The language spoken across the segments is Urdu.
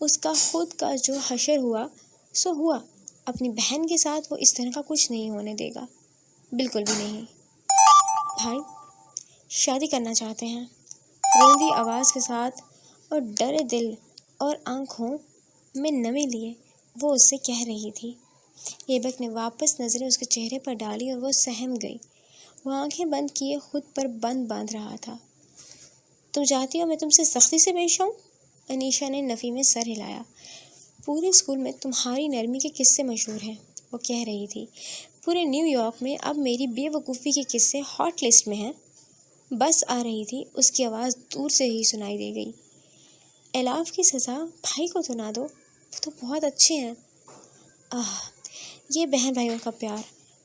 اس کا خود کا جو حشر ہوا سو ہوا، اپنی بہن کے ساتھ وہ اس طرح کا کچھ نہیں ہونے دے گا، بالکل بھی نہیں۔ بھائی شادی کرنا چاہتے ہیں، روندی آواز کے ساتھ اور ڈرے دل اور آنکھوں میں نمی لیے وہ اس سے کہہ رہی تھی۔ ایبک نے واپس نظریں اس کے چہرے پر ڈالی اور وہ سہم گئی۔ وہ آنکھیں بند کیے خود پر بند باندھ رہا تھا۔ تم چاہتی ہو میں تم سے سختی سے پیش آؤں؟ انیشا نے نفی میں سر ہلایا۔ پورے اسکول میں تمہاری نرمی کے قصے مشہور ہیں، وہ کہہ رہی تھی۔ پورے نیو یارک میں اب میری بے وقوفی کے قصے ہاٹ لسٹ میں ہیں۔ بس آ رہی تھی، اس کی آواز دور سے ہی سنائی دے گئی۔ الاف کی سزا بھائی کو تو نہ دو، وہ تو بہت اچھے ہیں۔ یہ بہن بھائیوں کا پیار۔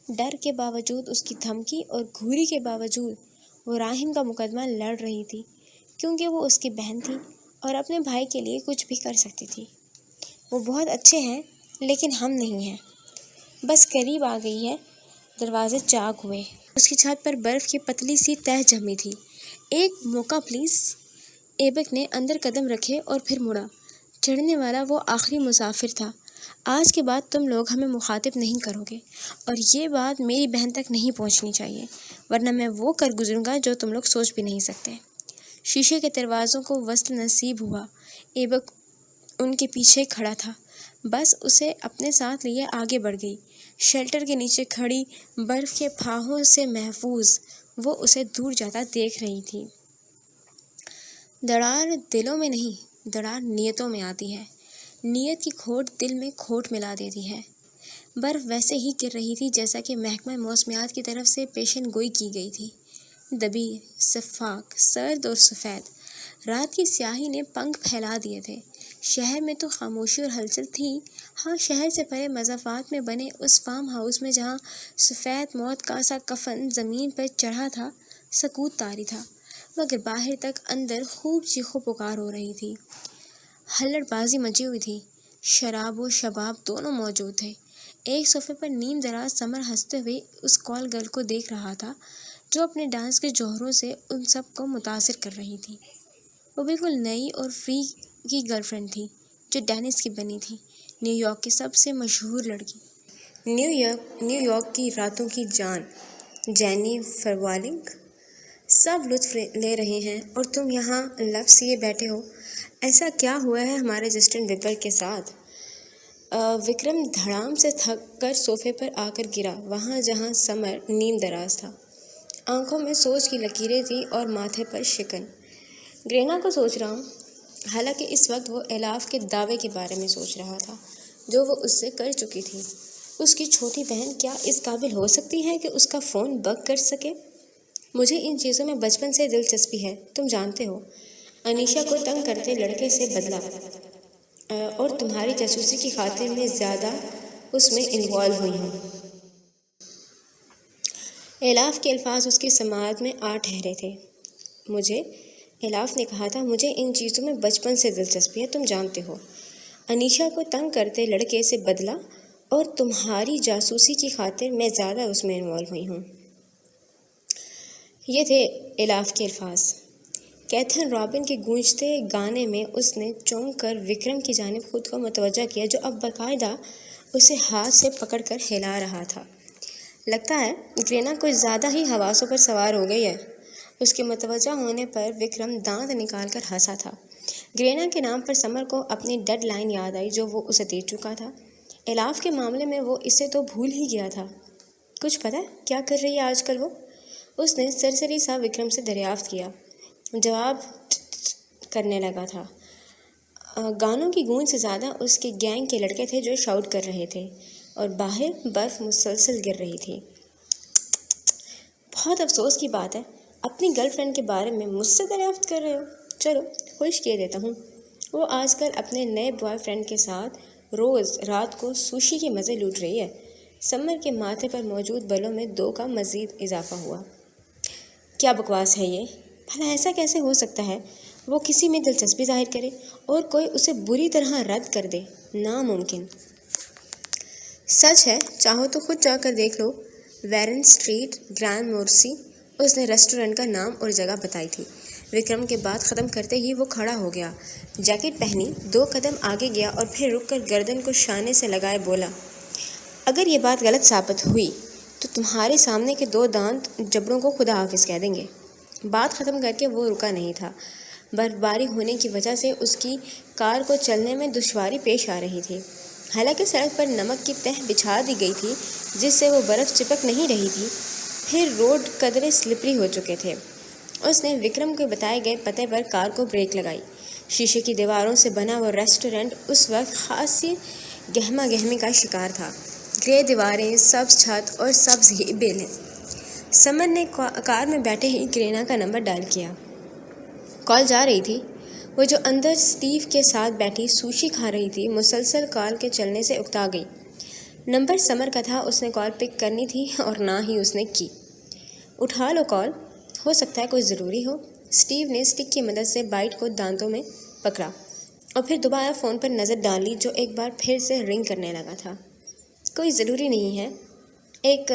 ڈر کے باوجود، اس کی دھمکی اور گھوری کے باوجود وہ راہم کا مقدمہ لڑ رہی تھی، کیونکہ وہ اس کی بہن تھی اور اپنے بھائی کے لیے کچھ بھی کر سکتی تھی۔ وہ بہت اچھے ہیں لیکن ہم نہیں ہیں۔ بس قریب آ گئی ہے۔ دروازے چاک ہوئے۔ اس کی چھت پر برف کی پتلی سی تہ جمی تھی۔ ایک موقع پلیز۔ ایبک نے اندر قدم رکھے اور پھر مڑا۔ چڑھنے والا وہ آخری مسافر تھا۔ آج کے بعد تم لوگ ہمیں مخاطب نہیں کرو گے، اور یہ بات میری بہن تک نہیں پہنچنی چاہیے، ورنہ میں وہ کر گزروں گا جو تم لوگ سوچ بھی نہیں سکتے۔ شیشے کے دروازوں کو وصل نصیب ہوا۔ ایبک ان کے پیچھے کھڑا تھا، بس اسے اپنے ساتھ لیے آگے بڑھ گئی۔ شیلٹر کے نیچے کھڑی، برف کے پھاہوں سے محفوظ، وہ اسے دور جاتا دیکھ رہی تھی۔ دراڑ دلوں میں نہیں، دراڑ نیتوں میں آتی ہے۔ نیت کی کھوٹ دل میں کھوٹ ملا دیتی ہے۔ برف ویسے ہی گر رہی تھی جیسا کہ محکمہ موسمیات کی طرف سے پیشن گوئی کی گئی تھی۔ دبی، شفاف، سرد اور سفید۔ رات کی سیاہی نے پنکھ پھیلا دیے تھے۔ شہر میں تو خاموشی اور ہلچل تھی، ہاں شہر سے پرے مضافات میں بنے اس فارم ہاؤس میں جہاں سفید موت کا سا کفن زمین پر چڑھا تھا، سکوت طاری تھا، مگر باہر تک اندر خوب چیخو پکار ہو رہی تھی۔ ہلڑ بازی مچی ہوئی تھی۔ شراب و شباب دونوں موجود تھے۔ ایک صوفے پر نیم دراز سمر ہنستے ہوئے اس کال گرل کو دیکھ رہا تھا جو اپنے ڈانس کے جوہروں سے ان سب کو متاثر کر رہی تھی۔ وہ بالکل نئی اور فری کی گرل فرینڈ تھی جو ڈینس کی بنی تھی، نیو یارک کی سب سے مشہور لڑکی، نیو یارک کی راتوں کی جان، جینی فروالنگ۔ سب لطف لے رہے ہیں اور تم یہاں لفظ لیے بیٹھے ہو۔ ایسا کیا ہوا ہے ہمارے جسٹن بیبر کے ساتھ؟ وکرم دھڑام سے تھک کر صوفے پر آ کر گرا، وہاں جہاں سمر نیم دراز تھا۔ آنکھوں میں سوچ کی لکیریں تھیں اور ماتھے پر شکن۔ گرینا کو سوچ رہا ہوں۔ حالانکہ اس وقت وہ الاف کے دعوے کے بارے میں سوچ رہا تھا جو وہ اس سے کر چکی تھی۔ اس کی چھوٹی بہن کیا اس قابل ہو سکتی ہے کہ اس کا فون بگ کر سکے؟ مجھے ان چیزوں میں بچپن سے دلچسپی ہے، تم جانتے ہو۔ انیشا کو تنگ کرتے لڑکے سے بدلا اور تمہاری جاسوسی کی خاطر میں زیادہ اس میں انوالو ہوئی ہوں۔ الاف کے الفاظ اس کی سماعت میں آ ٹھہرے تھے۔ الاف نے کہا تھا، مجھے ان چیزوں میں بچپن سے دلچسپی ہے، تم جانتے ہو۔ انیشا کو تنگ کرتے لڑکے سے بدلا اور تمہاری جاسوسی کی خاطر میں زیادہ اس میں انوالو ہوئی ہوں۔ یہ تھے الاف کے الفاظ۔ کیتھن رابن کے گونجتے گانے میں اس نے چونک کر وکرم کی جانب خود کو متوجہ کیا جو اب باقاعدہ اسے ہاتھ سے پکڑ کر ہلا رہا تھا۔ لگتا ہے گرینا کچھ زیادہ ہی حواسوں پر سوار ہو گئی ہے۔ اس کے متوجہ ہونے پر وکرم دانت نکال کر ہنسا تھا۔ گرینا کے نام پر سمر کو اپنی ڈیڈ لائن یاد آئی جو وہ اسے دے چکا تھا۔ الاف کے معاملے میں وہ اسے تو بھول ہی گیا تھا۔ کچھ پتہ کیا کر رہی ہے آج کل وہ؟ اس نے سرسری سا وکرم سے دریافت کیا۔ جواب کرنے لگا تھا۔ گانوں کی گونج سے زیادہ اس کے گینگ کے لڑکے تھے جو شاؤٹ کر رہے تھے اور باہر برف مسلسل گر رہی تھی۔ بہت افسوس کی بات ہے، اپنی گرل فرینڈ کے بارے میں مجھ سے دریافت کر رہے ہو۔ چلو خوش کیے دیتا ہوں۔ وہ آج کل اپنے نئے بوائے فرینڈ کے ساتھ روز رات کو سوشی کے مزے لوٹ رہی ہے۔ سمر کے ماتھے پر موجود بالوں میں 2 کا مزید اضافہ ہوا۔ کیا بکواس ہے یہ؟ بھلا ایسا کیسے ہو سکتا ہے وہ کسی میں دلچسپی ظاہر کرے اور کوئی اسے بری طرح رد کر دے؟ ناممکن۔ سچ ہے، چاہو تو خود جا کر دیکھ لو۔ ویرن اسٹریٹ، گرینڈ مورسی۔ اس نے ریسٹورنٹ کا نام اور جگہ بتائی تھی۔ وکرم کے بات ختم کرتے ہی وہ کھڑا ہو گیا، جیکٹ پہنی، 2 قدم آگے گیا اور پھر رک کر گردن کو شانے سے لگائے بولا، اگر یہ بات غلط ثابت ہوئی تو تمہارے سامنے کے 2 دانت جبڑوں کو خدا حافظ کہہ دیں گے۔ بات ختم کر کے وہ رکا نہیں تھا۔ برفباری ہونے کی وجہ سے اس کی کار کو چلنے میں دشواری پیش آ رہی تھی۔ حالانکہ سڑک پر نمک کی تہ بچھا دی گئی تھی جس سے وہ برف چپک نہیں رہی تھی، پھر روڈ قدرے سلپری ہو چکے تھے۔ اس نے وکرم کے بتائے گئے پتے پر کار کو بریک لگائی۔ شیشے کی دیواروں سے بنا وہ ریسٹورینٹ اس وقت خاصی گہما گہمی کا شکار تھا۔ گرے دیواریں، سبز چھت اور سبز ہی بیلیں۔ سمر نے کار میں بیٹھے ہی گرینا کا نمبر ڈائل کیا۔ کال جا رہی تھی۔ وہ جو اندر اسٹیو کے ساتھ بیٹھی سوشی کھا رہی تھی، مسلسل کال کے چلنے سے اکتا گئی۔ نمبر سمر کا تھا، اس نے کال پک کرنی تھی اور نہ ہی اس نے کی۔ اٹھا لو کال، ہو سکتا ہے کوئی ضروری ہو۔ اسٹیو نے اسٹک کی مدد سے بائٹ کو دانتوں میں پکڑا اور پھر دوبارہ فون پر نظر ڈالی جو ایک بار پھر سے رنگ کرنے لگا تھا۔ کوئی ضروری نہیں ہے، ایک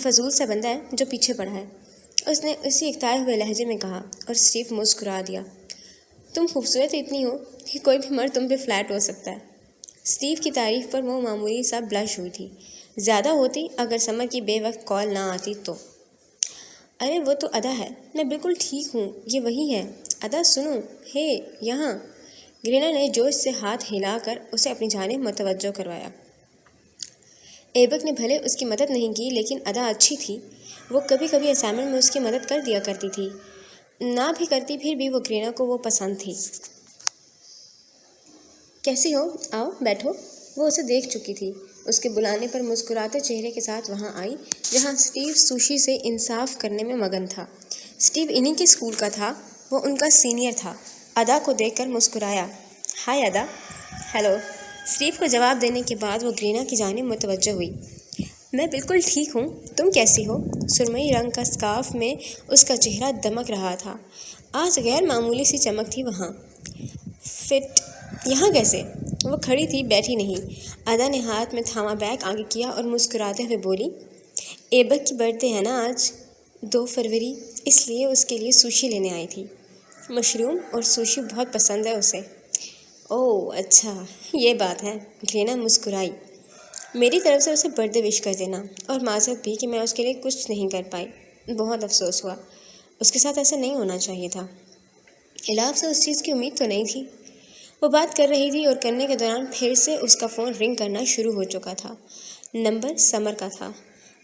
فضول سا بندہ ہے جو پیچھے پڑا ہے، اس نے اسی اکتائے ہوئے لہجے میں کہا، اور اسٹیو مسکرا دیا۔ تم خوبصورت اتنی ہو کہ کوئی بھی مرد تم پہ فلیٹ ہو سکتا ہے۔ اسٹیو کی تعریف پر وہ معمولی سا بلش ہوئی تھی، زیادہ ہوتی اگر سمر کی بے وقت کال نہ آتی تو۔ ارے وہ تو ادا ہے، میں بالکل ٹھیک ہوں، یہ وہی ہے۔ ادا سنو، ہے یہاں۔ گرینا نے جوش سے ہاتھ ہلا کر اسے اپنی جانب متوجہ کروایا۔ ایبک نے بھلے اس کی مدد نہیں کی لیکن ادا اچھی تھی، وہ کبھی کبھی اسائنمنٹ میں اس کی مدد کر دیا کرتی تھی، نہ بھی کرتی پھر بھی وہ گرینا کو وہ پسند تھی۔ کیسی ہو؟ آؤ بیٹھو۔ وہ اسے دیکھ چکی تھی، اس کے بلانے پر مسکراتے چہرے کے ساتھ وہاں آئی جہاں اسٹیو سوشی سے انصاف کرنے میں مگن تھا۔ اسٹیو انہی کے اسکول کا تھا، وہ ان کا سینئر تھا۔ ادا کو دیکھ کر مسکرایا، ہائے ادا۔ ہیلو۔ اسٹیو کو جواب دینے کے بعد وہ گرینا کی جانب متوجہ ہوئی۔ میں بالکل ٹھیک ہوں، تم کیسی ہو؟ سرمئی رنگ کا اسکارف میں اس کا چہرہ دمک رہا تھا، آج غیر معمولی سی چمک تھی وہاں۔ فٹ یہاں کیسے؟ وہ کھڑی تھی، بیٹھی نہیں۔ ادا نے ہاتھ میں تھاما بیگ آگے کیا اور مسکراتے ہوئے بولی، ایبک کی برتھ ڈے ہے نا آج، 2 فروری، اس لیے اس کے لیے سوشی لینے آئی تھی۔ مشروم اور سوشی بہت پسند ہے اسے۔ اوہ اچھا، یہ بات ہے۔ گرینا مسکرائی۔ میری طرف سے اسے برتھ ڈے وش کر دینا، اور معذرت بھی کہ میں اس کے لیے کچھ نہیں کر پائی، بہت افسوس ہوا، اس کے ساتھ ایسا نہیں ہونا چاہیے تھا۔ الاف سے اس چیز کی امید تو نہیں تھی۔ وہ بات کر رہی تھی اور کرنے کے دوران پھر سے اس کا فون رنگ کرنا شروع ہو چکا تھا۔ نمبر سمر کا تھا۔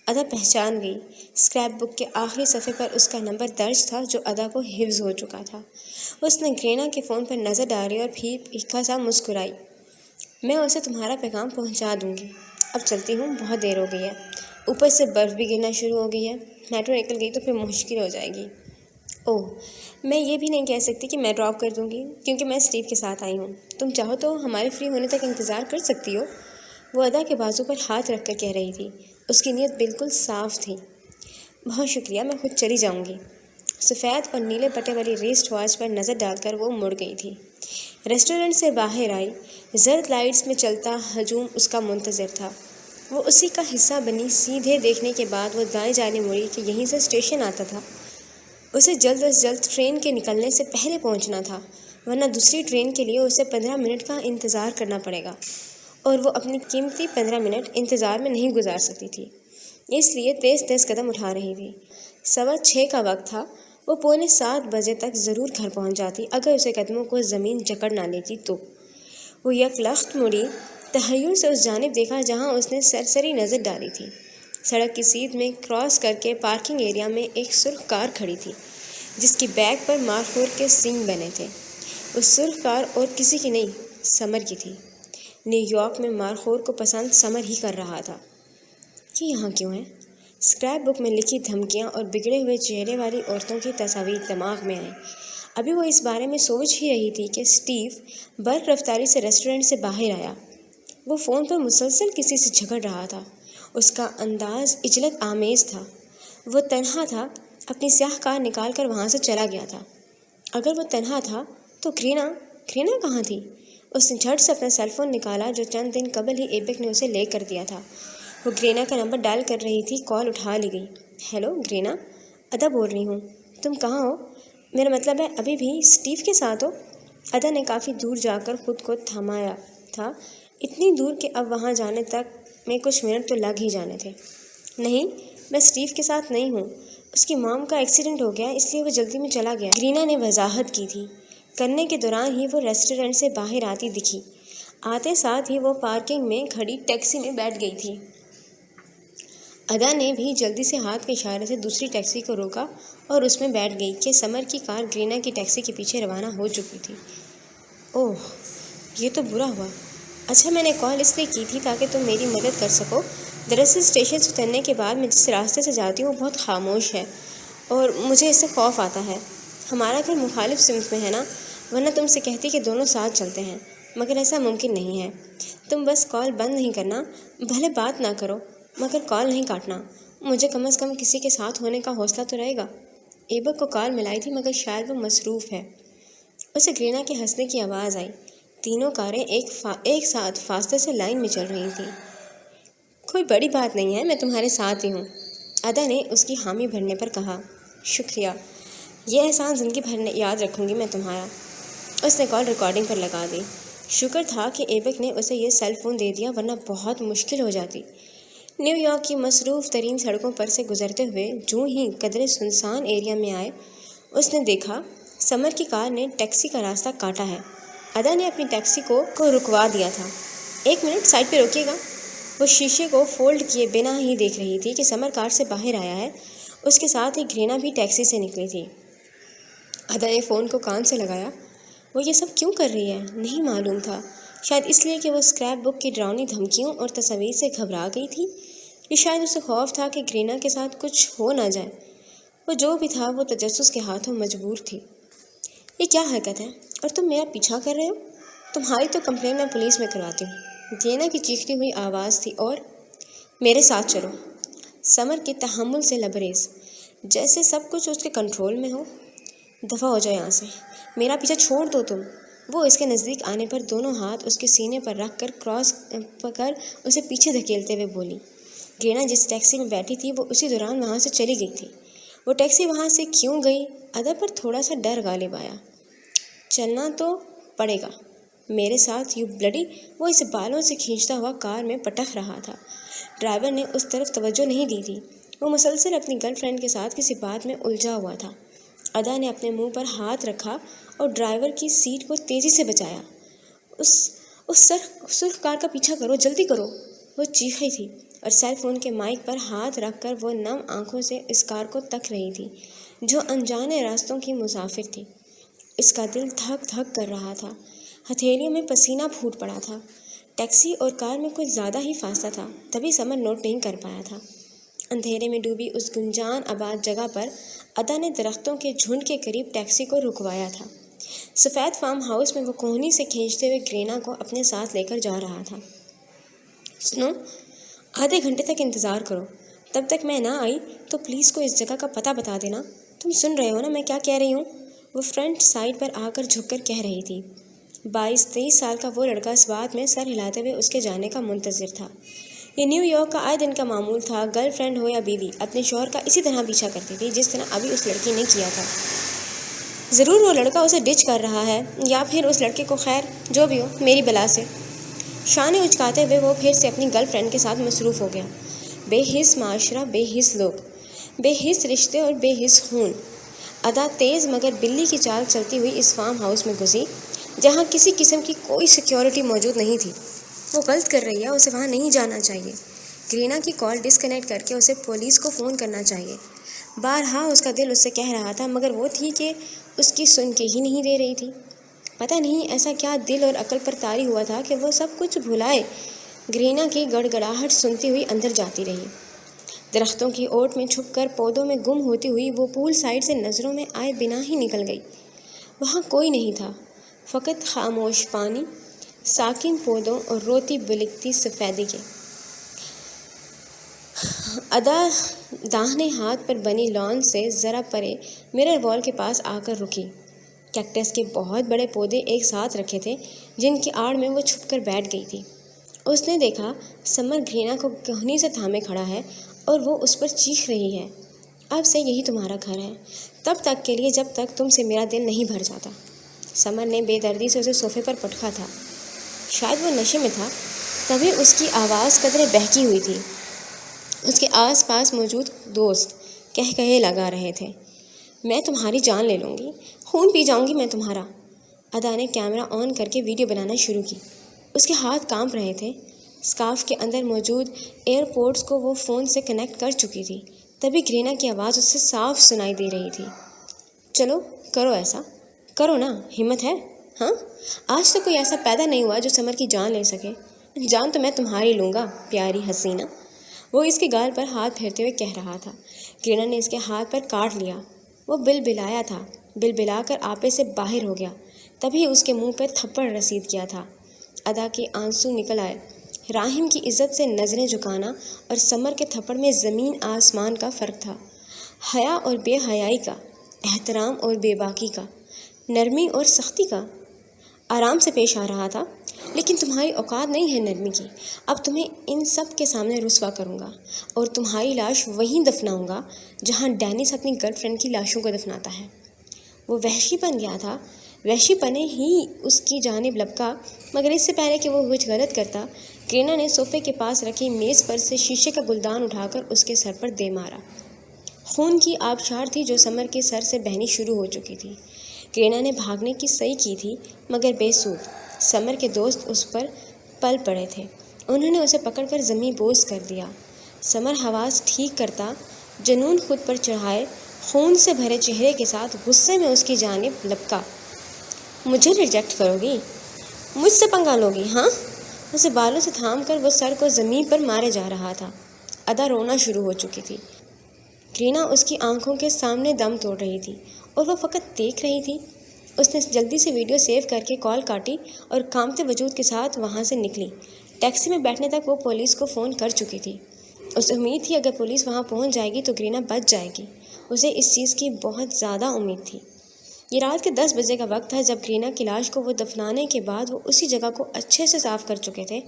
ادا پہچان گئی، اسکریپ بک کے آخری صفحے پر اس کا نمبر درج تھا جو ادا کو حفظ ہو چکا تھا۔ اس نے گرینا کے فون پر نظر ڈالی اور پھر پھیکا سا مسکرائی، میں اسے تمہارا پیغام پہنچا دوں گی، اب چلتی ہوں، بہت دیر ہو گئی ہے، اوپر سے برف بھی گرنا شروع ہو گئی ہے، میٹرو نکل گئی تو پھر مشکل ہو جائے گی۔ اوہ، میں یہ بھی نہیں کہہ سکتی کہ میں ڈراپ کر دوں گی کیونکہ میں اسٹیو کے ساتھ آئی ہوں، تم چاہو تو ہمارے فری ہونے تک انتظار کر سکتی ہو۔ وہ ادا کے بازو پر ہاتھ رکھ کر کہہ رہی تھی، اس کی نیت بالکل صاف تھی۔ بہت شکریہ، میں خود چلی جاؤں گی۔ سفید اور نیلے پٹے والی ریسٹ واچ پر نظر ڈال کر وہ مڑ گئی تھی۔ ریسٹورنٹ سے باہر آئی، زرد لائٹس میں چلتا ہجوم اس کا منتظر تھا۔ وہ اسی کا حصہ بنی، سیدھے دیکھنے کے بعد وہ دائیں جانے مڑی کہ یہیں سے اسٹیشن آتا تھا۔ اسے جلد از جلد ٹرین کے نکلنے سے پہلے پہنچنا تھا، ورنہ دوسری ٹرین کے لیے اسے 15 منٹ کا انتظار کرنا پڑے گا، اور وہ اپنی قیمتی 15 منٹ انتظار میں نہیں گزار سکتی تھی، اس لیے تیز تیز قدم اٹھا رہی تھی۔ 6:15 کا وقت تھا، وہ 6:45 بجے تک ضرور گھر پہنچ جاتی اگر اسے قدموں کو زمین جکڑ نہ لیتی تو۔ وہ یک لخت مڑی، تحیر سے اس جانب دیکھا جہاں اس نے سرسری نظر ڈالی تھی۔ سڑک کی سیدھ میں کراس کر کے پارکنگ ایریا میں ایک سرخ کار کھڑی تھی جس کی بیک پر مارخور کے سینگ بنے تھے۔ اس سرخ کار اور کسی کی نہیں، سمر کی تھی۔ نیو یارک میں مارخور کو پسند سمر ہی کر رہا تھا۔ یہ یہاں کیوں ہے؟ اسکریپ بک میں لکھی دھمکیاں اور بگڑے ہوئے چہرے والی عورتوں کی تصاویر دماغ میں آئیں۔ ابھی وہ اس بارے میں سوچ ہی رہی تھی کہ اسٹیو برق رفتاری سے ریسٹورنٹ سے باہر آیا۔ وہ فون پر مسلسل کسی سے جھگڑ رہا تھا، اس کا انداز عجلت آمیز تھا۔ وہ تنہا تھا، اپنی سیاہ کار نکال کر وہاں سے چلا گیا تھا۔ اگر وہ تنہا تھا تو گرینا کہاں تھی؟ اس نے جھٹ سے اپنا سیل فون نکالا جو چند دن قبل ہی ایبک نے اسے لے کر دیا تھا۔ وہ گرینا کا نمبر ڈائل کر رہی تھی، کال اٹھا لی گئی۔ ہیلو گرینا، ادا بول رہی ہوں، تم کہاں ہو؟ میرا مطلب ہے ابھی بھی اسٹیو کے ساتھ ہو؟ ادا نے کافی دور جا کر خود کو تھمایا تھا، اتنی دور کہ اب وہاں جانے تک میں کچھ منٹ تو لگ ہی جانے تھے۔ نہیں، میں اسٹیو کے ساتھ نہیں ہوں، اس کی مام کا ایکسیڈنٹ ہو گیا اس لیے وہ جلدی میں چلا گیا، گرینا نے وضاحت کی تھی۔ کرنے کے دوران ہی وہ ریسٹورنٹ سے باہر آتی دکھی۔ آتے ساتھ ہی وہ پارکنگ میں کھڑی ٹیکسی میں بیٹھ گئی تھی۔ ادا نے بھی جلدی سے ہاتھ کے اشارے سے دوسری ٹیکسی کو روکا اور اس میں بیٹھ گئی کہ سمر کی کار گرینا کی ٹیکسی کے پیچھے روانہ ہو چکی تھی۔ اوہ، یہ تو برا ہوا۔ اچھا، میں نے کال اس لیے کی تھی تاکہ تم میری مدد کر سکو۔ دراصل اسٹیشن سے اترنے کے بعد میں جس راستے سے جاتی ہوں وہ بہت خاموش ہے اور مجھے اس سے خوف آتا ہے۔ ہمارا گھر مخالف سمت میں ہے نا، ورنہ تم سے کہتی کہ دونوں ساتھ چلتے ہیں، مگر ایسا ممکن نہیں ہے۔ تم بس کال بند نہیں کرنا، بھلے بات نہ کرو مگر کال نہیں کاٹنا، مجھے کم از کم کسی کے ساتھ ہونے کا حوصلہ تو رہے گا۔ ایبک کو کال ملائی تھی مگر شاید وہ مصروف ہے۔ اسے گرینا کے ہنسنے کی آواز آئی۔ تینوں کاریں ایک ساتھ فاصلے سے لائن میں چل رہی تھیں۔ کوئی بڑی بات نہیں ہے، میں تمہارے ساتھ ہی ہوں، ادا نے اس کی حامی بھرنے پر کہا۔ شکریہ، یہ احسان زندگی بھر یاد رکھوں گی میں تمہارا۔ اس نے کال ریکارڈنگ پر لگا دی۔ شکر تھا کہ ایبک نے اسے یہ سیل فون دے دیا ورنہ بہت مشکل ہو جاتی۔ نیو یارک کی مصروف ترین سڑکوں پر سے گزرتے ہوئے جو ہی قدرے سنسان ایریا میں آئے، اس نے دیکھا سمر کی کار نے ٹیکسی کا راستہ کاٹا ہے۔ ادا نے اپنی ٹیکسی کو رکوا دیا تھا۔ ایک منٹ، سائڈ پہ روکیے گا۔ وہ شیشے کو فولڈ کیے بنا ہی دیکھ رہی تھی کہ سمر کار سے باہر آیا ہے، اس کے ساتھ ہی گرینا بھی ٹیکسی سے نکلی تھی۔ ادا نے فون کو کان سے لگایا۔ وہ یہ سب کیوں کر رہی ہے؟ نہیں معلوم تھا، شاید اس لیے کہ وہ اسکریپ بک کی ڈراؤنی دھمکیوں اور تصاویر سے گھبرا گئی تھی، یا شاید اسے خوف تھا کہ گرینا کے ساتھ کچھ ہو نہ جائے۔ وہ جو بھی تھا وہ تجسس کے ہاتھوں مجبور تھی۔ یہ کیا حرکت ہے؟ اور تم میرا پیچھا کر رہے ہو؟ تمہاری تو کمپلین میں پولیس میں کرواتی ہوں، گرینا کی چیختی ہوئی آواز تھی۔ اور میرے ساتھ چلو، سمر کے تحمل سے لبریز، جیسے سب کچھ اس کے کنٹرول میں ہو۔ دفع ہو جاؤ یہاں سے، میرا پیچھا چھوڑ دو تم۔ وہ اس کے نزدیک آنے پر دونوں ہاتھ اس کے سینے پر رکھ کر کراس کر اسے پیچھے دھکیلتے ہوئے بولی۔ گرینا جس ٹیکسی میں بیٹھی تھی وہ اسی دوران وہاں سے چلی گئی تھی۔ وہ ٹیکسی وہاں سے کیوں گئی؟ ادا پر تھوڑا سا ڈر غالب آیا۔ چلنا تو پڑے گا میرے ساتھ، یو بلڈی۔ وہ اسے بالوں سے کھینچتا ہوا کار میں پٹک رہا تھا۔ ڈرائیور نے اس طرف توجہ نہیں دی تھی، وہ مسلسل اپنی گرل فرینڈ کے ساتھ کسی بات میں الجھا ہوا تھا۔ ادا نے اپنے منہ پر ہاتھ رکھا اور ڈرائیور کی سیٹ کو تیزی سے بچایا۔ اس سرخ کار کا پیچھا کرو، جلدی کرو، وہ چیخی تھی اور سیل فون کے مائک پر ہاتھ رکھ کر وہ نم آنکھوں سے اس کار کو تک رہی تھی جو انجانے راستوں کی مسافر تھی۔ اس کا دل دھک دھک کر رہا تھا، ہتھیلیوں میں پسینہ پھوٹ پڑا تھا۔ ٹیکسی اور کار میں کچھ زیادہ ہی فاصلہ تھا، تبھی سمر نوٹ نہیں کر پایا تھا۔ اندھیرے میں ڈوبی اس گنجان آباد جگہ پر ادا نے درختوں کے جھنڈ کے قریب ٹیکسی کو رکوایا تھا۔ سفید فارم ہاؤس میں وہ کوہنی سے کھینچتے ہوئے گرینا کو اپنے ساتھ لے کر جا رہا تھا۔ سنو، آدھے گھنٹے تک انتظار کرو، تب تک میں نہ آئی تو پولیس کو اس جگہ کا پتہ بتا دینا۔ تم سن رہے ہو نا میں کیا کہہ رہی ہوں؟ وہ فرنٹ سائڈ پر آ کر جھک کر کہہ رہی تھی۔ 22-23 سال کا وہ لڑکا اس بات میں سر ہلاتے ہوئے اس کے جانے کا منتظر تھا۔ یہ نیو یارک کا آئے دن کا معمول تھا، گرل فرینڈ ہو یا بیوی اپنے شوہر کا اسی طرح پیچھا کرتی تھی جس طرح ابھی اس لڑکی نے کیا تھا۔ ضرور وہ لڑکا اسے ڈچ کر رہا ہے، یا پھر اس لڑکے کو، خیر جو بھی ہو، میری بلا سے۔ شانے اچکاتے ہوئے وہ پھر سے اپنی گرل فرینڈ کے ساتھ مصروف ہو گیا۔ بے حس معاشرہ، بے حس لوگ، بے حس رشتے اور بے حس خون۔ ادا تیز مگر بلی کی چال چلتی ہوئی اس فارم ہاؤس میں گھسی جہاں کسی قسم کی کوئی سیکیورٹی موجود نہیں تھی۔ وہ غلط کر رہی ہے، اسے وہاں نہیں جانا چاہیے۔ گرینا کی کال ڈسکنیکٹ کر کے اسے پولیس کو فون کرنا چاہیے۔ بارہا اس کا دل اس سے کہہ رہا تھا مگر وہ تھی کہ اس کی سن کے ہی نہیں دے رہی تھی۔ پتہ نہیں ایسا کیا دل اور عقل پر طاری ہوا تھا کہ وہ سب کچھ بھلائے۔ گرینا کی گڑگڑاہٹ سنتی ہوئی اندر جاتی رہی۔ درختوں کی اوٹ میں چھپ کر پودوں میں گم ہوتی ہوئی وہ پول سائڈ سے نظروں میں آئے بنا ہی نکل گئی۔ وہاں کوئی نہیں تھا، فقط خاموش پانی، ساکن پودوں اور روتی بلکتی سفیدی کے۔ ادا داہنے ہاتھ پر بنی لان سے ذرا پرے مرر وال کے پاس آ کر رکی۔ کیکٹس کے بہت بڑے پودے ایک ساتھ رکھے تھے جن کی آڑ میں وہ چھپ کر بیٹھ گئی تھی۔ اس نے دیکھا سمر گرینا کو کوہنی سے تھامے کھڑا ہے اور وہ اس پر چیخ رہی ہے۔ اب سے یہی تمہارا گھر ہے، تب تک کے لیے جب تک تم سے میرا دل نہیں بھر جاتا۔ سمر نے بے دردی سے اسے صوفے پر پٹکا تھا۔ شاید وہ نشے میں تھا، تبھی اس کی آواز قدرے بہکی ہوئی تھی۔ اس کے آس پاس موجود دوست کہے لگا رہے تھے، میں تمہاری جان لے لوں گی، خون پی جاؤں گی میں تمہارا۔ ادا نے کیمرہ آن کر کے ویڈیو بنانا شروع کی۔ اس کے ہاتھ کانپ رہے تھے۔ اسکارف کے اندر موجود ایئر پوڈز کو وہ فون سے کنیکٹ کر چکی تھی۔ تبھی گرینا کی آواز اس سے صاف سنائی دے رہی تھی، چلو کرو، ایسا کرو نا، ہمت ہے؟ ہاں، آج تک کوئی ایسا پیدا نہیں ہوا جو سمر کی جان لے سکے۔ جان تو میں تمہاری لوں گا پیاری حسینہ، وہ اس کے گال پر ہاتھ پھیرتے ہوئے کہہ رہا تھا۔ گرینا نے اس کے ہاتھ پر کاٹ لیا۔ وہ بل بلایا تھا، بل بلا کر آپے سے باہر ہو گیا۔ تبھی اس کے منہ پر تھپڑ رسید کیا تھا۔ ادا کے آنسو نکل آئے۔ راہم کی عزت سے نظریں جھکانا اور سمر کے تھپڑ میں زمین آسمان کا فرق تھا۔ حیا اور بے حیائی کا، احترام اور بے باکی کا، نرمی اور سختی کا۔ آرام سے پیش آ رہا تھا، لیکن تمہاری اوقات نہیں ہے نرمی کی۔ اب تمہیں ان سب کے سامنے رسوا کروں گا اور تمہاری لاش وہیں دفناؤں گا جہاں ڈینس اپنی گرل فرینڈ کی لاشوں کو دفناتا ہے۔ وہ وحشی بن گیا تھا۔ وحشی پنے ہی اس کی جانب لپکا، مگر اس سے پہلے کہ وہ کچھ غلط کرتا، گرینا نے صوفے کے پاس رکھی میز پر سے شیشے کا گلدان اٹھا کر اس کے سر پر دے مارا۔ خون کی آبشار تھی جو سمر کے سر سے بہنی شروع ہو چکی تھی۔ گرینا نے بھاگنے کی صحیح کی تھی، مگر بے سود۔ سمر کے دوست اس پر پل پڑے تھے۔ انہوں نے اسے پکڑ کر زمیں بوس کر دیا۔ سمر حواس ٹھیک کرتا، جنون خود پر چڑھائے، خون سے بھرے چہرے کے ساتھ غصے میں اس کی جانب لپکا، مجھے ریجیکٹ کرو گی؟ مجھ سے پنگا لو گی؟ ہاں؟ اسے بالوں سے تھام کر وہ سر کو زمین پر مارے جا رہا تھا۔ ادا رونا شروع ہو چکی تھی۔ گرینا اس کی آنکھوں کے سامنے دم توڑ رہی تھی اور وہ فقط دیکھ رہی تھی۔ اس نے جلدی سے ویڈیو سیو کر کے کال کاٹی اور کانپتے وجود کے ساتھ وہاں سے نکلی۔ ٹیکسی میں بیٹھنے تک وہ پولیس کو فون کر چکی تھی۔ اسے امید تھی اگر پولیس وہاں پہنچ جائے گی تو گرینا بچ جائے گی۔ اسے اس چیز کی بہت زیادہ امید تھی۔ یہ رات کے 10 بجے کا وقت تھا جب گرینا کی لاش کو وہ دفنانے کے بعد وہ اسی جگہ کو اچھے سے صاف کر چکے تھے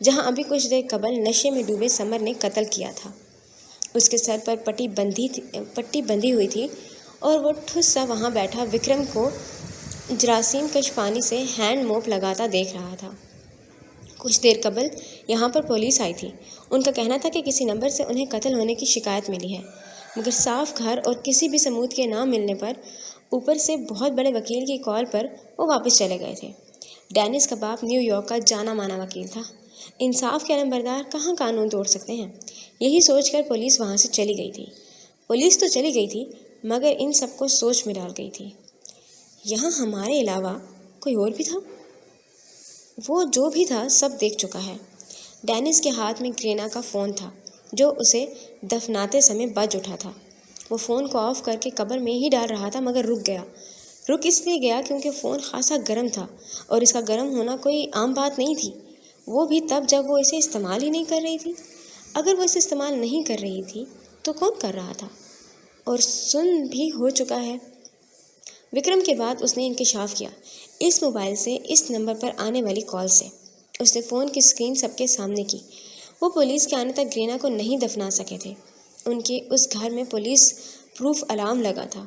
جہاں ابھی کچھ دیر قبل نشے میں ڈوبے سمر نے قتل کیا تھا۔ اس کے سر پر پٹی بندھی ہوئی تھی اور وہ ٹھس سا وہاں بیٹھا وکرم کو جراثیم کش پانی سے ہینڈ موپ لگاتا دیکھ رہا تھا۔ کچھ دیر قبل یہاں پر پولیس آئی تھی۔ ان کا کہنا تھا کہ کسی نمبر سے انہیں قتل ہونے کی شکایت ملی ہے، مگر صاف گھر اور کسی بھی ثبوت کے نہ ملنے پر، اوپر سے بہت بڑے وکیل کی کال پر، وہ واپس چلے گئے تھے۔ ڈینس کا باپ نیو یارک کا جانا مانا وکیل تھا۔ انصاف کے علمبردار کہاں قانون توڑ سکتے ہیں؟ یہی سوچ کر پولیس وہاں سے چلی گئی تھی۔ پولیس تو چلی گئی تھی، مگر ان سب کو سوچ میں ڈال گئی تھی۔ یہاں ہمارے علاوہ کوئی اور بھی تھا؟ وہ جو بھی تھا سب دیکھ چکا ہے۔ ڈینس کے ہاتھ میں گرینا کا فون تھا جو اسے دفناتے سمے بج اٹھا تھا۔ وہ فون کو آف کر کے قبر میں ہی ڈال رہا تھا، مگر رک گیا۔ رک اس لیے گیا کیونکہ فون خاصا گرم تھا اور اس کا گرم ہونا کوئی عام بات نہیں تھی، وہ بھی تب جب وہ اسے استعمال ہی نہیں کر رہی تھی۔ اگر وہ اسے استعمال نہیں کر رہی تھی تو کون کر رہا تھا؟ اور سن بھی ہو چکا ہے۔ وکرم کے بعد اس نے انکشاف کیا، اس موبائل سے، اس نمبر پر آنے والی کال سے۔ اس نے فون کی اسکرین سب کے سامنے کی۔ وہ پولیس کے آنے تک گرینا کو نہیں دفنا سکے تھے۔ ان کے اس گھر میں پولیس پروف الارم لگا تھا۔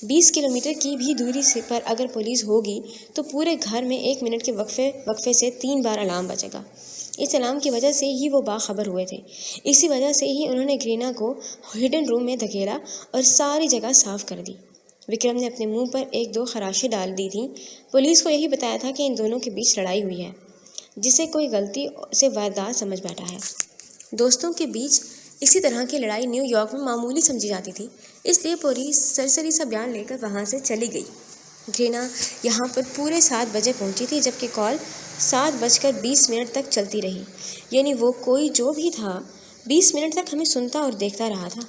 20 کلومیٹر کی بھی دوری پر اگر پولیس ہوگی تو پورے گھر میں 1 منٹ کے وقفے سے 3 بار الارم بجے گا۔ اس الارم کی وجہ سے ہی وہ باخبر ہوئے تھے۔ اسی وجہ سے ہی انہوں نے گرینا کو ہڈن روم میں دھکیلا اور ساری جگہ صاف کر دی۔ وکرم نے اپنے منہ پر 1-2 خراشیں ڈال دی تھیں۔ پولیس کو یہی بتایا تھا کہ ان دونوں کے بیچ لڑائی ہوئی ہے، جسے کوئی غلطی سے واردات سمجھ بیٹھا ہے۔ دوستوں کے بیچ اسی طرح کی لڑائی نیو یارک میں معمولی سمجھی جاتی تھی، اس لیے پولیس سرسری سا بیان لے کر وہاں سے چلی گئی۔ گرینا یہاں پر پورے 7 بجے پہنچی تھی، جبکہ کال 7:20 تک چلتی رہی۔ یعنی وہ کوئی جو بھی تھا 20 منٹ تک ہمیں سنتا اور دیکھتا رہا تھا۔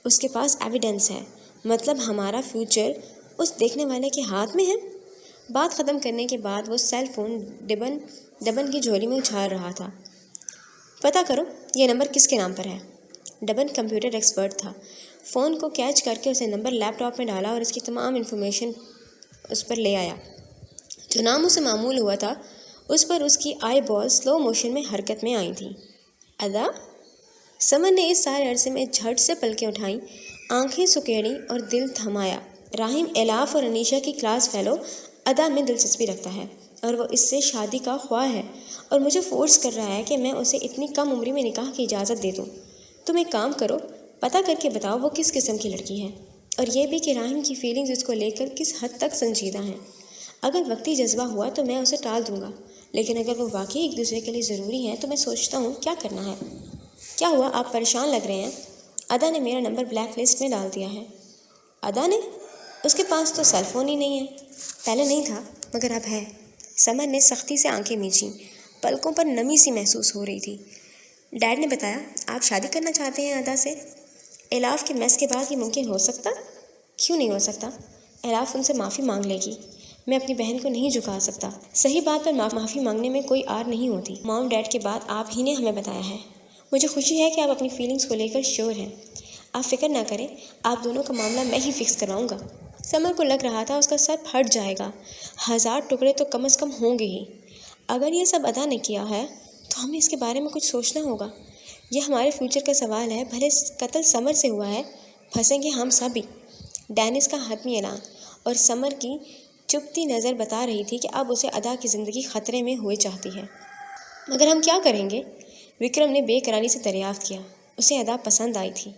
اس کے پاس ایویڈنس ہے، مطلب ہمارا فیوچر اس دیکھنے والے کے ہاتھ میں ہے۔ بات ختم کرنے کے بعد وہ سیل فون ڈبن کی جھولی میں اچھال رہا تھا۔ پتہ کرو یہ نمبر کس کے نام پر ہے۔ ڈبن کمپیوٹر ایکسپرٹ تھا۔ فون کو کیچ کر کے اسے نمبر لیپ ٹاپ میں ڈالا اور اس کی تمام انفارمیشن اس پر لے آیا۔ جو نام اسے معمول ہوا تھا اس پر اس کی آئی بال سلو موشن میں حرکت میں آئی تھیں۔ ادا؟ سمر نے اس سارے عرصے میں جھٹ سے پلکیں اٹھائیں، آنکھیں سکیڑیں اور دل تھمایا۔ راہیم الاف اور انیشا کی کلاس فیلو ادا میں دلچسپی رکھتا ہے اور وہ اس سے شادی کا خواہ ہے اور مجھے فورس کر رہا ہے کہ میں اسے اتنی کم عمری میں نکاح کی اجازت دے دوں۔ تم ایک کام کرو، پتہ کر کے بتاؤ وہ کس قسم کی لڑکی ہے، اور یہ بھی کہ راہیم کی فیلنگز اس کو لے کر کس حد تک سنجیدہ ہیں۔ اگر وقتی جذبہ ہوا تو میں اسے ٹال دوں گا، لیکن اگر وہ واقعی ایک دوسرے کے لیے ضروری ہیں تو میں سوچتا ہوں کیا کرنا ہے۔ کیا ہوا، آپ پریشان لگ رہے ہیں؟ ادا نے میرا نمبر بلیک لسٹ میں ڈال دیا ہے۔ ادا نے؟ اس کے پاس تو سیل فون ہی نہیں ہے۔ پہلے نہیں تھا مگر اب ہے۔ سمر نے سختی سے آنکھیں میچیں، پلکوں پر نمی سی محسوس ہو رہی تھی۔ ڈیڈ نے بتایا آپ شادی کرنا چاہتے ہیں ادا سے؟ الاف کے میس کے بعد یہ ممکن ہو سکتا؟ کیوں نہیں ہو سکتا؟ الاف ان سے معافی مانگ لے گی، میں اپنی بہن کو نہیں جھکا سکتا۔ صحیح بات پر معافی مانگنے میں کوئی آر نہیں ہوتی۔ مام ڈیڈ کے بعد آپ ہی نے ہمیں بتایا ہے۔ مجھے خوشی ہے کہ آپ اپنی فیلنگز کو لے کر شیور ہیں۔ آپ فکر نہ کریں، آپ دونوں کا معاملہ میں ہی فکس کرواؤں گا۔ سمر کو لگ رہا تھا اس کا سر پھٹ جائے گا۔ 1000 ٹکڑے تو کم از کم ہوں گے ہی۔ اگر یہ سب ادا نے کیا ہے تو ہمیں اس کے بارے میں کچھ سوچنا ہوگا۔ یہ ہمارے فیوچر کا سوال ہے، بھلے قتل سمر سے ہوا ہے، پھنسیں گے ہم سب ہی۔ ڈینس کا حتمی اعلان، اور سمر کی چپتی نظر بتا رہی تھی کہ اب اسے ادا کی زندگی خطرے میں ہوئے چاہتی ہے۔ مگر ہم کیا کریں گے؟ وکرم نے بے قراری سے دریافت کیا۔ اسے ادا پسند آئی تھی۔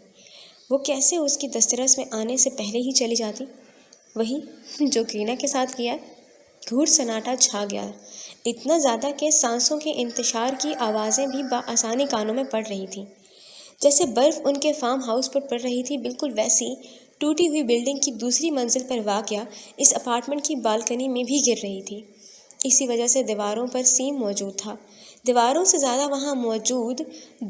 وہ کیسے اس کی دسترس میں آنے سے پہلے ہی چلی جاتی؟ وہی جو کرینا کے ساتھ کیا۔ گھوٹ سناٹا چھا گیا، اتنا زیادہ کہ سانسوں کے انتشار کی آوازیں بھی بآسانی کانوں میں پڑ رہی تھیں۔ جیسے برف ان کے فارم ہاؤس پر پڑ رہی تھی، بالکل ویسی ٹوٹی ہوئی بلڈنگ کی دوسری منزل پر واقع اس اپارٹمنٹ کی بالکنی میں بھی گر رہی تھی۔ اسی وجہ سے دیواروں پر سیم موجود تھا۔ دیواروں سے زیادہ وہاں موجود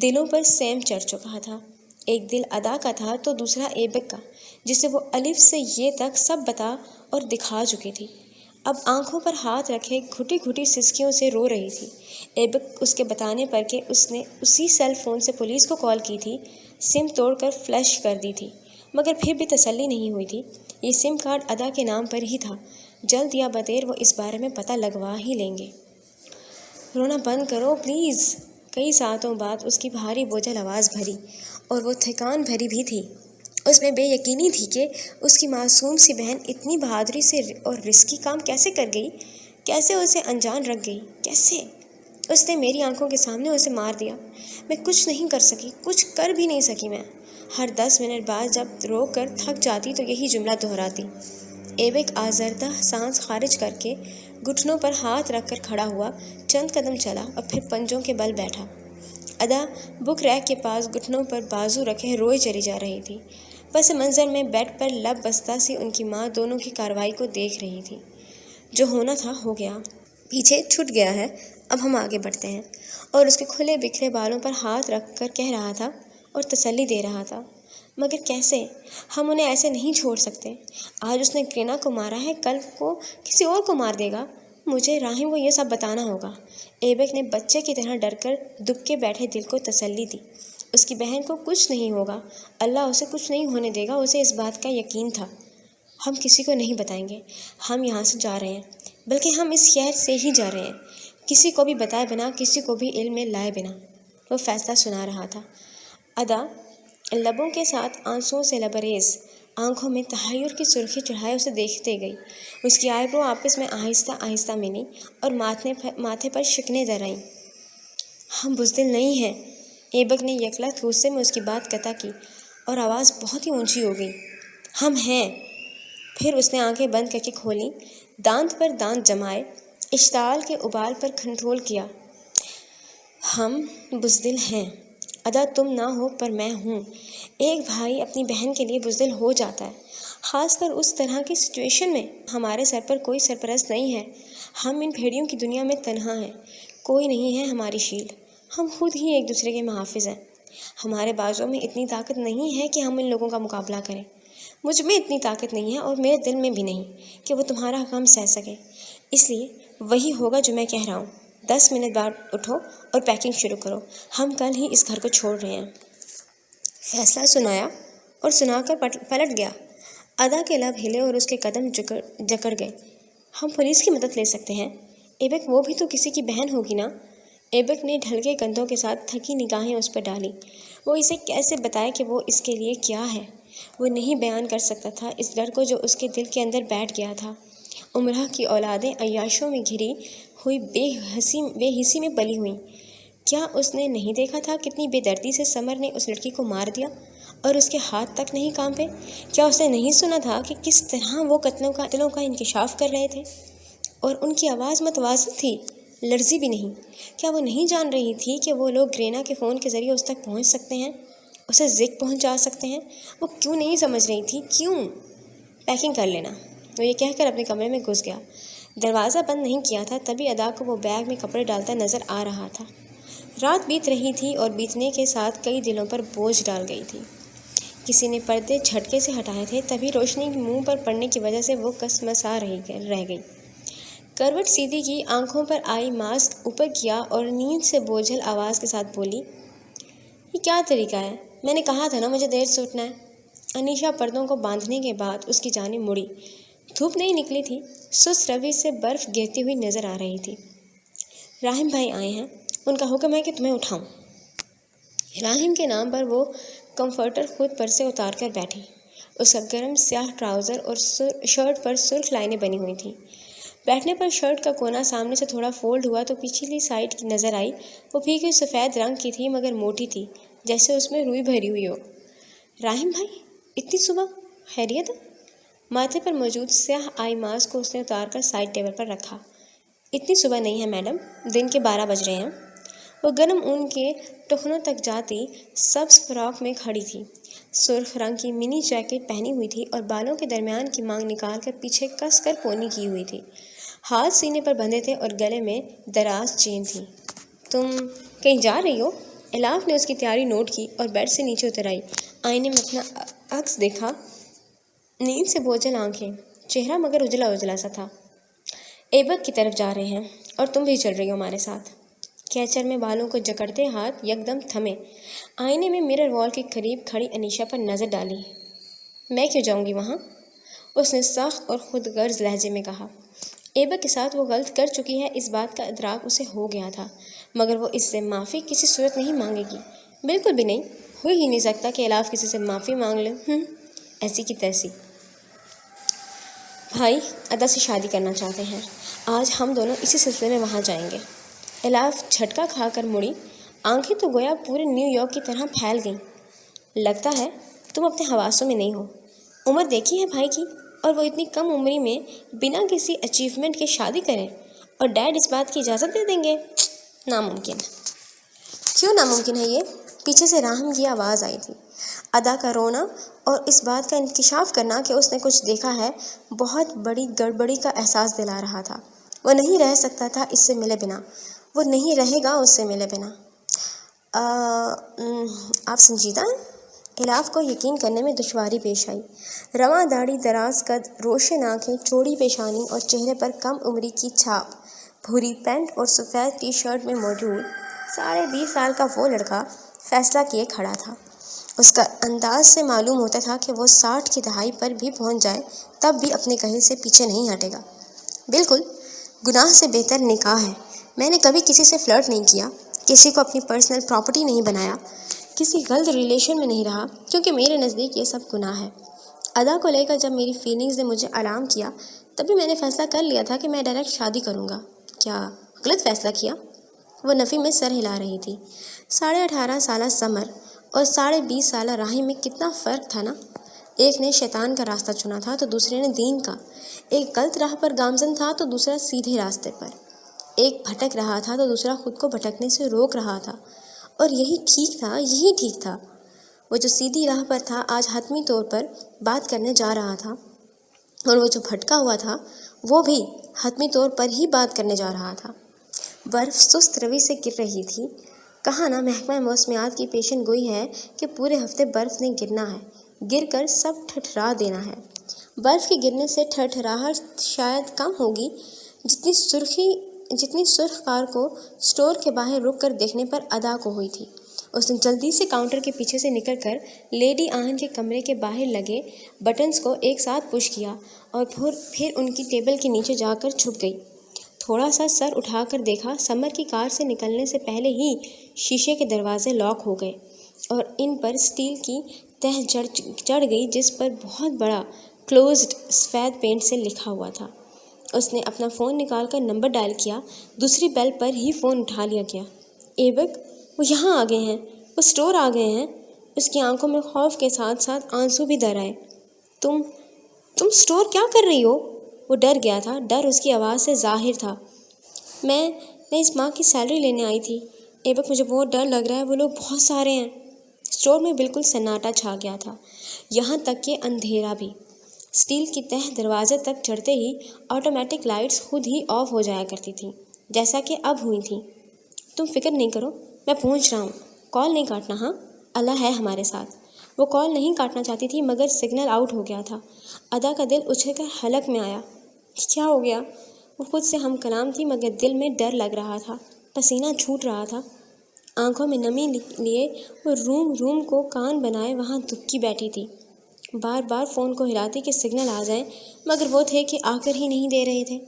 دلوں پر سیم چڑھ چکا تھا۔ ایک دل ادا کا تھا تو دوسرا ایبک کا، جسے وہ الف سے یہ تک سب بتا اور دکھا چکی تھی۔ اب آنکھوں پر ہاتھ رکھے گھٹی گھٹی سسکیوں سے رو رہی تھی۔ ایبک اس کے بتانے پر کہ اس نے اسی سیل فون سے پولیس کو کال کی تھی، سم توڑ کر فلیش کر دی تھی، مگر پھر بھی تسلی نہیں ہوئی تھی۔ یہ سم کارڈ ادا کے نام پر ہی تھا، جلد یا بدیر وہ اس بارے میں پتہ لگوا ہی لیں گے۔ رونا بند کرو پلیز، کئی ساعتوں بعد اس کی بھاری بوجھل آواز بھری، اور وہ تھکان بھری بھی تھی۔ اس میں بے یقینی تھی کہ اس کی معصوم سی بہن اتنی بہادری سے اور رسکی کام کیسے کر گئی، کیسے اسے انجان رکھ گئی، کیسے؟ اس نے میری آنکھوں کے سامنے اسے مار دیا۔ میں کچھ نہیں کر سکی، کچھ کر بھی نہیں سکی۔ میں ہر 10 منٹ بعد جب رو کر تھک جاتی تو یہی جملہ دہراتی۔ ایبک آزردہ سانس خارج کر کے گھٹنوں پر ہاتھ رکھ کر کھڑا ہوا، چند قدم چلا اور پھر پنجوں کے بل بیٹھا۔ ادا بک ریک کے پاس گھٹنوں پر بازو رکھے روئے چلی جا رہی تھی۔ پس منظر میں بیڈ پر لب بستہ سی ان کی ماں دونوں کی کارروائی کو دیکھ رہی تھی۔ جو ہونا تھا ہو گیا، پیچھے چھوٹ گیا ہے، اب ہم آگے بڑھتے ہیں۔ اور اس کے کھلے بکھرے بالوں پر ہاتھ رکھ کر کہہ رہا تھا اور تسلی دے رہا تھا، مگر کیسے؟ ہم انہیں ایسے نہیں چھوڑ سکتے۔ آج اس نے کرینا کو مارا ہے، کل کو کسی اور کو مار دے گا۔ مجھے راہیم کو یہ سب بتانا ہوگا۔ ایبک نے بچے کی طرح ڈر کر دبکے بیٹھے دل کو تسلی دی۔ اس کی بہن کو کچھ نہیں ہوگا، اللہ اسے کچھ نہیں ہونے دے گا، اسے اس بات کا یقین تھا۔ ہم کسی کو نہیں بتائیں گے، ہم یہاں سے جا رہے ہیں، بلکہ ہم اس شہر سے ہی جا رہے ہیں، کسی کو بھی بتائے بنا، کسی کو بھی علم میں لائے بنا۔ وہ فیصلہ سنا رہا تھا۔ ادا لبوں کے ساتھ آنسوؤں سے لبریز، آنکھوں میں تحیر کی سرخی چڑھائے اسے دیکھتے گئی۔ اس کی آئی برو آپس میں آہستہ آہستہ ملی اور ماتھے پر شکنیں در آئیں۔ ہم بزدل نہیں ہیں، ایبک نے یکلخت غصے میں اس کی بات قطع کی اور آواز بہت ہی اونچی ہو گئی۔ ہم ہیں۔ پھر اس نے آنکھیں بند کر کے کھولیں، دانت پر دانت جمائے، اشتعال کے ابال پر کنٹرول کیا۔ ہم بزدل ہیں ادا، تم نہ ہو پر میں ہوں۔ ایک بھائی اپنی بہن کے لیے بزدل ہو جاتا ہے، خاص کر اس طرح کی سچویشن میں۔ ہمارے سر پر کوئی سرپرست نہیں ہے، ہم ان بھیڑیوں کی دنیا میں تنہا ہیں، کوئی نہیں ہے ہماری شیلڈ، ہم خود ہی ایک دوسرے کے محافظ ہیں۔ ہمارے بازوں میں اتنی طاقت نہیں ہے کہ ہم ان لوگوں کا مقابلہ کریں۔ مجھ میں اتنی طاقت نہیں ہے اور میرے دل میں بھی نہیں کہ وہ تمہارا غم سہ سکے۔ اس لیے وہی ہوگا جو میں کہہ رہا ہوں۔ 10 منٹ بعد اٹھو اور پیکنگ شروع کرو، ہم کل ہی اس گھر کو چھوڑ رہے ہیں۔ فیصلہ سنایا اور سنا کر پلٹ گیا۔ ادا کے لب ہلے اور اس کے قدم جکڑ گئے۔ ہم پولیس کی مدد لے سکتے ہیں۔ ایبک وہ بھی تو کسی کی بہن ہوگی نا؟ ایبک نے ڈھلکے کندھوں کے ساتھ تھکی نگاہیں اس پر ڈالی۔ وہ اسے کیسے بتائے کہ وہ اس کے لیے کیا ہے؟ وہ نہیں بیان کر سکتا تھا اس ڈر کو جو اس کے دل کے اندر بیٹھ گیا تھا۔ عمرہ کی اولادیں عیاشوں میں گھری ہوئی بے حسی میں پلی ہوئیں۔ کیا اس نے نہیں دیکھا تھا کتنی بے دردی سے سمر نے اس لڑکی کو مار دیا اور اس کے ہاتھ تک نہیں کانپے؟ کیا اس نے نہیں سنا تھا کہ کس طرح وہ قتلوں کا انکشاف کر رہے تھے اور ان کی آواز متوازن تھی، لرزی بھی نہیں؟ کیا وہ نہیں جان رہی تھی کہ وہ لوگ گرینا کے فون کے ذریعے اس تک پہنچ سکتے ہیں، اسے زک پہنچا سکتے ہیں؟ وہ کیوں نہیں سمجھ رہی تھی؟ کیوں؟ پیکنگ کر لینا، وہ یہ کہہ کر اپنے کمرے میں گھس گیا۔ دروازہ بند نہیں کیا تھا تبھی ادا کو وہ بیگ میں کپڑے ڈالتا نظر آ رہا تھا۔ رات بیت رہی تھی اور بیتنے کے ساتھ کئی دلوں پر بوجھ ڈال گئی تھی۔ کسی نے پردے جھٹکے سے ہٹائے تھے، تبھی روشنی منہ پر پڑنے کی وجہ سے وہ کسمسا رہ گئی۔ کروٹ سیدھی کی، آنکھوں پر آئی ماسک اوپر کیا اور نیند سے بوجھل آواز کے ساتھ بولی، یہ کیا طریقہ ہے؟ میں نے کہا تھا نا مجھے دیر سے اٹھنا ہے۔ انیشا پردوں کو باندھنے کے بعد اس کی جانب مڑی۔ دھوپ نہیں نکلی تھی، سست روی سے برف گرتی ہوئی نظر آ رہی تھی۔ راہم بھائی آئے ہیں، ان کا حکم ہے کہ تمہیں اٹھاؤں۔ راہم کے نام پر وہ کمفرٹر خود پر سے اتار کر بیٹھی۔ اس کا گرم سیاہ ٹراؤزر اور شرٹ پر سرخ لائنیں بنی ہوئی تھیں۔ بیٹھنے پر شرٹ کا کونا سامنے سے تھوڑا فولڈ ہوا تو پچھلی سائڈ کی نظر آئی۔ وہ پھیکی سفید رنگ کی تھی مگر موٹی تھی، جیسے اس میں روئی بھری ہوئی ہو۔ راہم بھائی، اتنی صبح؟ خیریت؟ ماتھے پر موجود سیاہ آئی ماسک کو اس نے اتار کر سائڈ ٹیبل پر رکھا۔ اتنی صبح نہیں ہے میڈم، دن کے 12 بج رہے ہیں۔ وہ گرم اون کے ٹخنوں تک جاتی سبز فراک میں کھڑی تھی، سرخ رنگ کی منی جیکٹ پہنی ہوئی تھی اور بالوں کے درمیان کی مانگ نکال کر پیچھے کس کر پونی کی ہوئی تھی۔ ہاتھ سینے پر بندھے تھے اور گلے میں دراز چین تھی۔ تم کہیں جا رہی ہو؟ الاف نے اس کی تیاری نوٹ کی اور بیڈ سے نیچے اتر آئی۔ آئینے میں اپنا عکس دیکھا، نیند سے بوجھل آنکھیں، چہرہ مگر اجلا اجلا سا تھا۔ ایبک کی طرف جا رہے ہیں اور تم بھی چل رہی ہو ہمارے ساتھ۔ کیچر میں بالوں کو جکڑتے ہاتھ یکدم تھمے۔ آئینے میں مرر وال کے قریب کھڑی انیشا پر نظر ڈالی۔ میں کیوں جاؤں گی وہاں؟ اس نے سخت اور خود غرض لہجے میں کہا۔ ایبک کے ساتھ وہ غلط کر چکی ہے، اس بات کا ادراک اسے ہو گیا تھا، مگر وہ اس سے معافی کسی صورت نہیں مانگے گی، بالکل بھی نہیں۔ ہو ہی نہیں سکتا کہ الاف کسی سے معافی مانگ لے، ایسی کی تیسی۔ بھائی ادا سے شادی کرنا چاہتے ہیں، آج ہم دونوں اسی سلسلے میں وہاں جائیں گے۔ الاف جھٹکا کھا کر مڑی، آنکھیں تو گویا پورے نیو یارک کی طرح پھیل گئیں۔ لگتا ہے تم اپنے حواسوں میں نہیں ہو۔ عمر دیکھی ہے بھائی کی، اور وہ اتنی کم عمری میں بنا کسی اچیومنٹ کے شادی کریں، اور ڈیڈ اس بات کی اجازت دے دیں گے؟ ناممکن۔ کیوں ناممکن ہے یہ؟ پیچھے سے راہم کی آواز آئی تھی۔ ادا کا رونا اور اس بات کا انکشاف کرنا کہ اس نے کچھ دیکھا ہے بہت بڑی گڑبڑی کا احساس دلا رہا تھا۔ وہ نہیں رہ سکتا تھا اس سے ملے بنا، وہ نہیں رہے گا اس سے ملے بنا۔ آپ سنجیدہ ہیں؟ الاف کو یقین کرنے میں دشواری پیش آئی۔ رواں داڑھی، دراز قد، روشن آنکھیں، چوڑی پیشانی اور چہرے پر کم عمری کی چھاپ، بھوری پینٹ اور سفید ٹی شرٹ میں موجود 20.5 سال کا وہ لڑکا فیصلہ کیے کھڑا تھا۔ اس کا انداز سے معلوم ہوتا تھا کہ وہ 60 کی دہائی پر بھی پہنچ جائے تب بھی اپنے کہے سے پیچھے نہیں ہٹے گا۔ بالکل، گناہ سے بہتر نکاح ہے۔ میں نے کبھی کسی سے فلرٹ نہیں کیا، کسی کو اپنی پرسنل پراپرٹی نہیں بنایا، کسی غلط ریلیشن میں نہیں رہا، کیونکہ میرے نزدیک یہ سب گناہ ہے۔ ادا کو لے کر جب میری فیلنگز نے مجھے الارم کیا تبھی میں نے فیصلہ کر لیا تھا کہ میں ڈائریکٹ شادی کروں گا۔ کیا غلط فیصلہ کیا؟ وہ نفی میں سر ہلا رہی تھی۔ 18.5 سالہ سمر اور 20.5 سالہ راہم میں کتنا فرق تھا نا۔ ایک نے شیطان کا راستہ چنا تھا تو دوسرے نے دین کا، ایک غلط راہ پر گامزن تھا تو دوسرا سیدھے راستے پر، ایک بھٹک رہا تھا تو دوسرا خود کو بھٹکنے سے روک رہا تھا، اور یہی ٹھیک تھا۔ وہ جو سیدھی راہ پر تھا آج حتمی طور پر بات کرنے جا رہا تھا، اور وہ جو بھٹکا ہوا تھا وہ بھی حتمی طور پر ہی بات کرنے جا رہا تھا۔ برف سست روی سے گر رہی تھی۔ کہا نا محکمہ موسمیات کی پیشن گوئی ہے کہ پورے ہفتے برف نے گرنا ہے، گر کر سب ٹھٹھرا دینا ہے۔ برف کے گرنے سے ٹھٹھراہٹ شاید کم ہوگی، جتنی سرخ کار کو سٹور کے باہر رک کر دیکھنے پر ادا کو ہوئی تھی۔ اس نے جلدی سے کاؤنٹر کے پیچھے سے نکل کر لیڈی آہن کے کمرے کے باہر لگے بٹنز کو ایک ساتھ پش کیا اور پھر ان کی ٹیبل کے نیچے جا کر چھپ گئی۔ تھوڑا سا سر اٹھا کر دیکھا، سمر کی کار سے نکلنے سے پہلے ہی شیشے کے دروازے لاک ہو گئے اور ان پر سٹیل کی تہ چڑھ گئی جس پر بہت بڑا کلوزڈ سفید پینٹ سے لکھا ہوا تھا۔ اس نے اپنا فون نکال کر نمبر ڈائل کیا۔ دوسری بیل پر ہی فون اٹھا لیا گیا۔ ایبک، وہ یہاں آ گئے ہیں، وہ اسٹور آ گئے ہیں۔ اس کی آنکھوں میں خوف کے ساتھ ساتھ آنسو بھی در آئے۔ تم اسٹور کیا کر رہی ہو؟ وہ ڈر گیا تھا، ڈر اس کی آواز سے ظاہر تھا۔ میں اس ماہ کی سیلری لینے آئی تھی۔ ایبک، مجھے بہت ڈر لگ رہا ہے، وہ لوگ بہت سارے ہیں۔ اسٹور میں بالکل سناٹا چھا گیا تھا، یہاں تک کہ اندھیرا بھی۔ اسٹیل کی تہ دروازے تک چڑھتے ہی آٹومیٹک لائٹس خود ہی آف ہو جایا کرتی تھیں، جیسا کہ اب ہوئی تھیں۔ تم فکر نہیں کرو، میں پہنچ رہا ہوں۔ کال نہیں کاٹنا، ہاں؟ اللہ ہے ہمارے ساتھ۔ وہ کال نہیں کاٹنا چاہتی تھی مگر سگنل آؤٹ ہو گیا تھا۔ ادا کا دل اچھل کر حلق میں آیا۔ کیا ہو گیا؟ وہ خود سے ہم کلام تھی مگر دل میں ڈر لگ رہا تھا، پسینہ چھوٹ رہا تھا۔ آنکھوں میں نمی لیے وہ روم کو کان بنائے وہاں دبکی بیٹھی تھی، بار بار فون کو ہلاتی کہ سگنل آ جائیں، مگر وہ تھے کہ آ کر ہی نہیں دے رہے تھے۔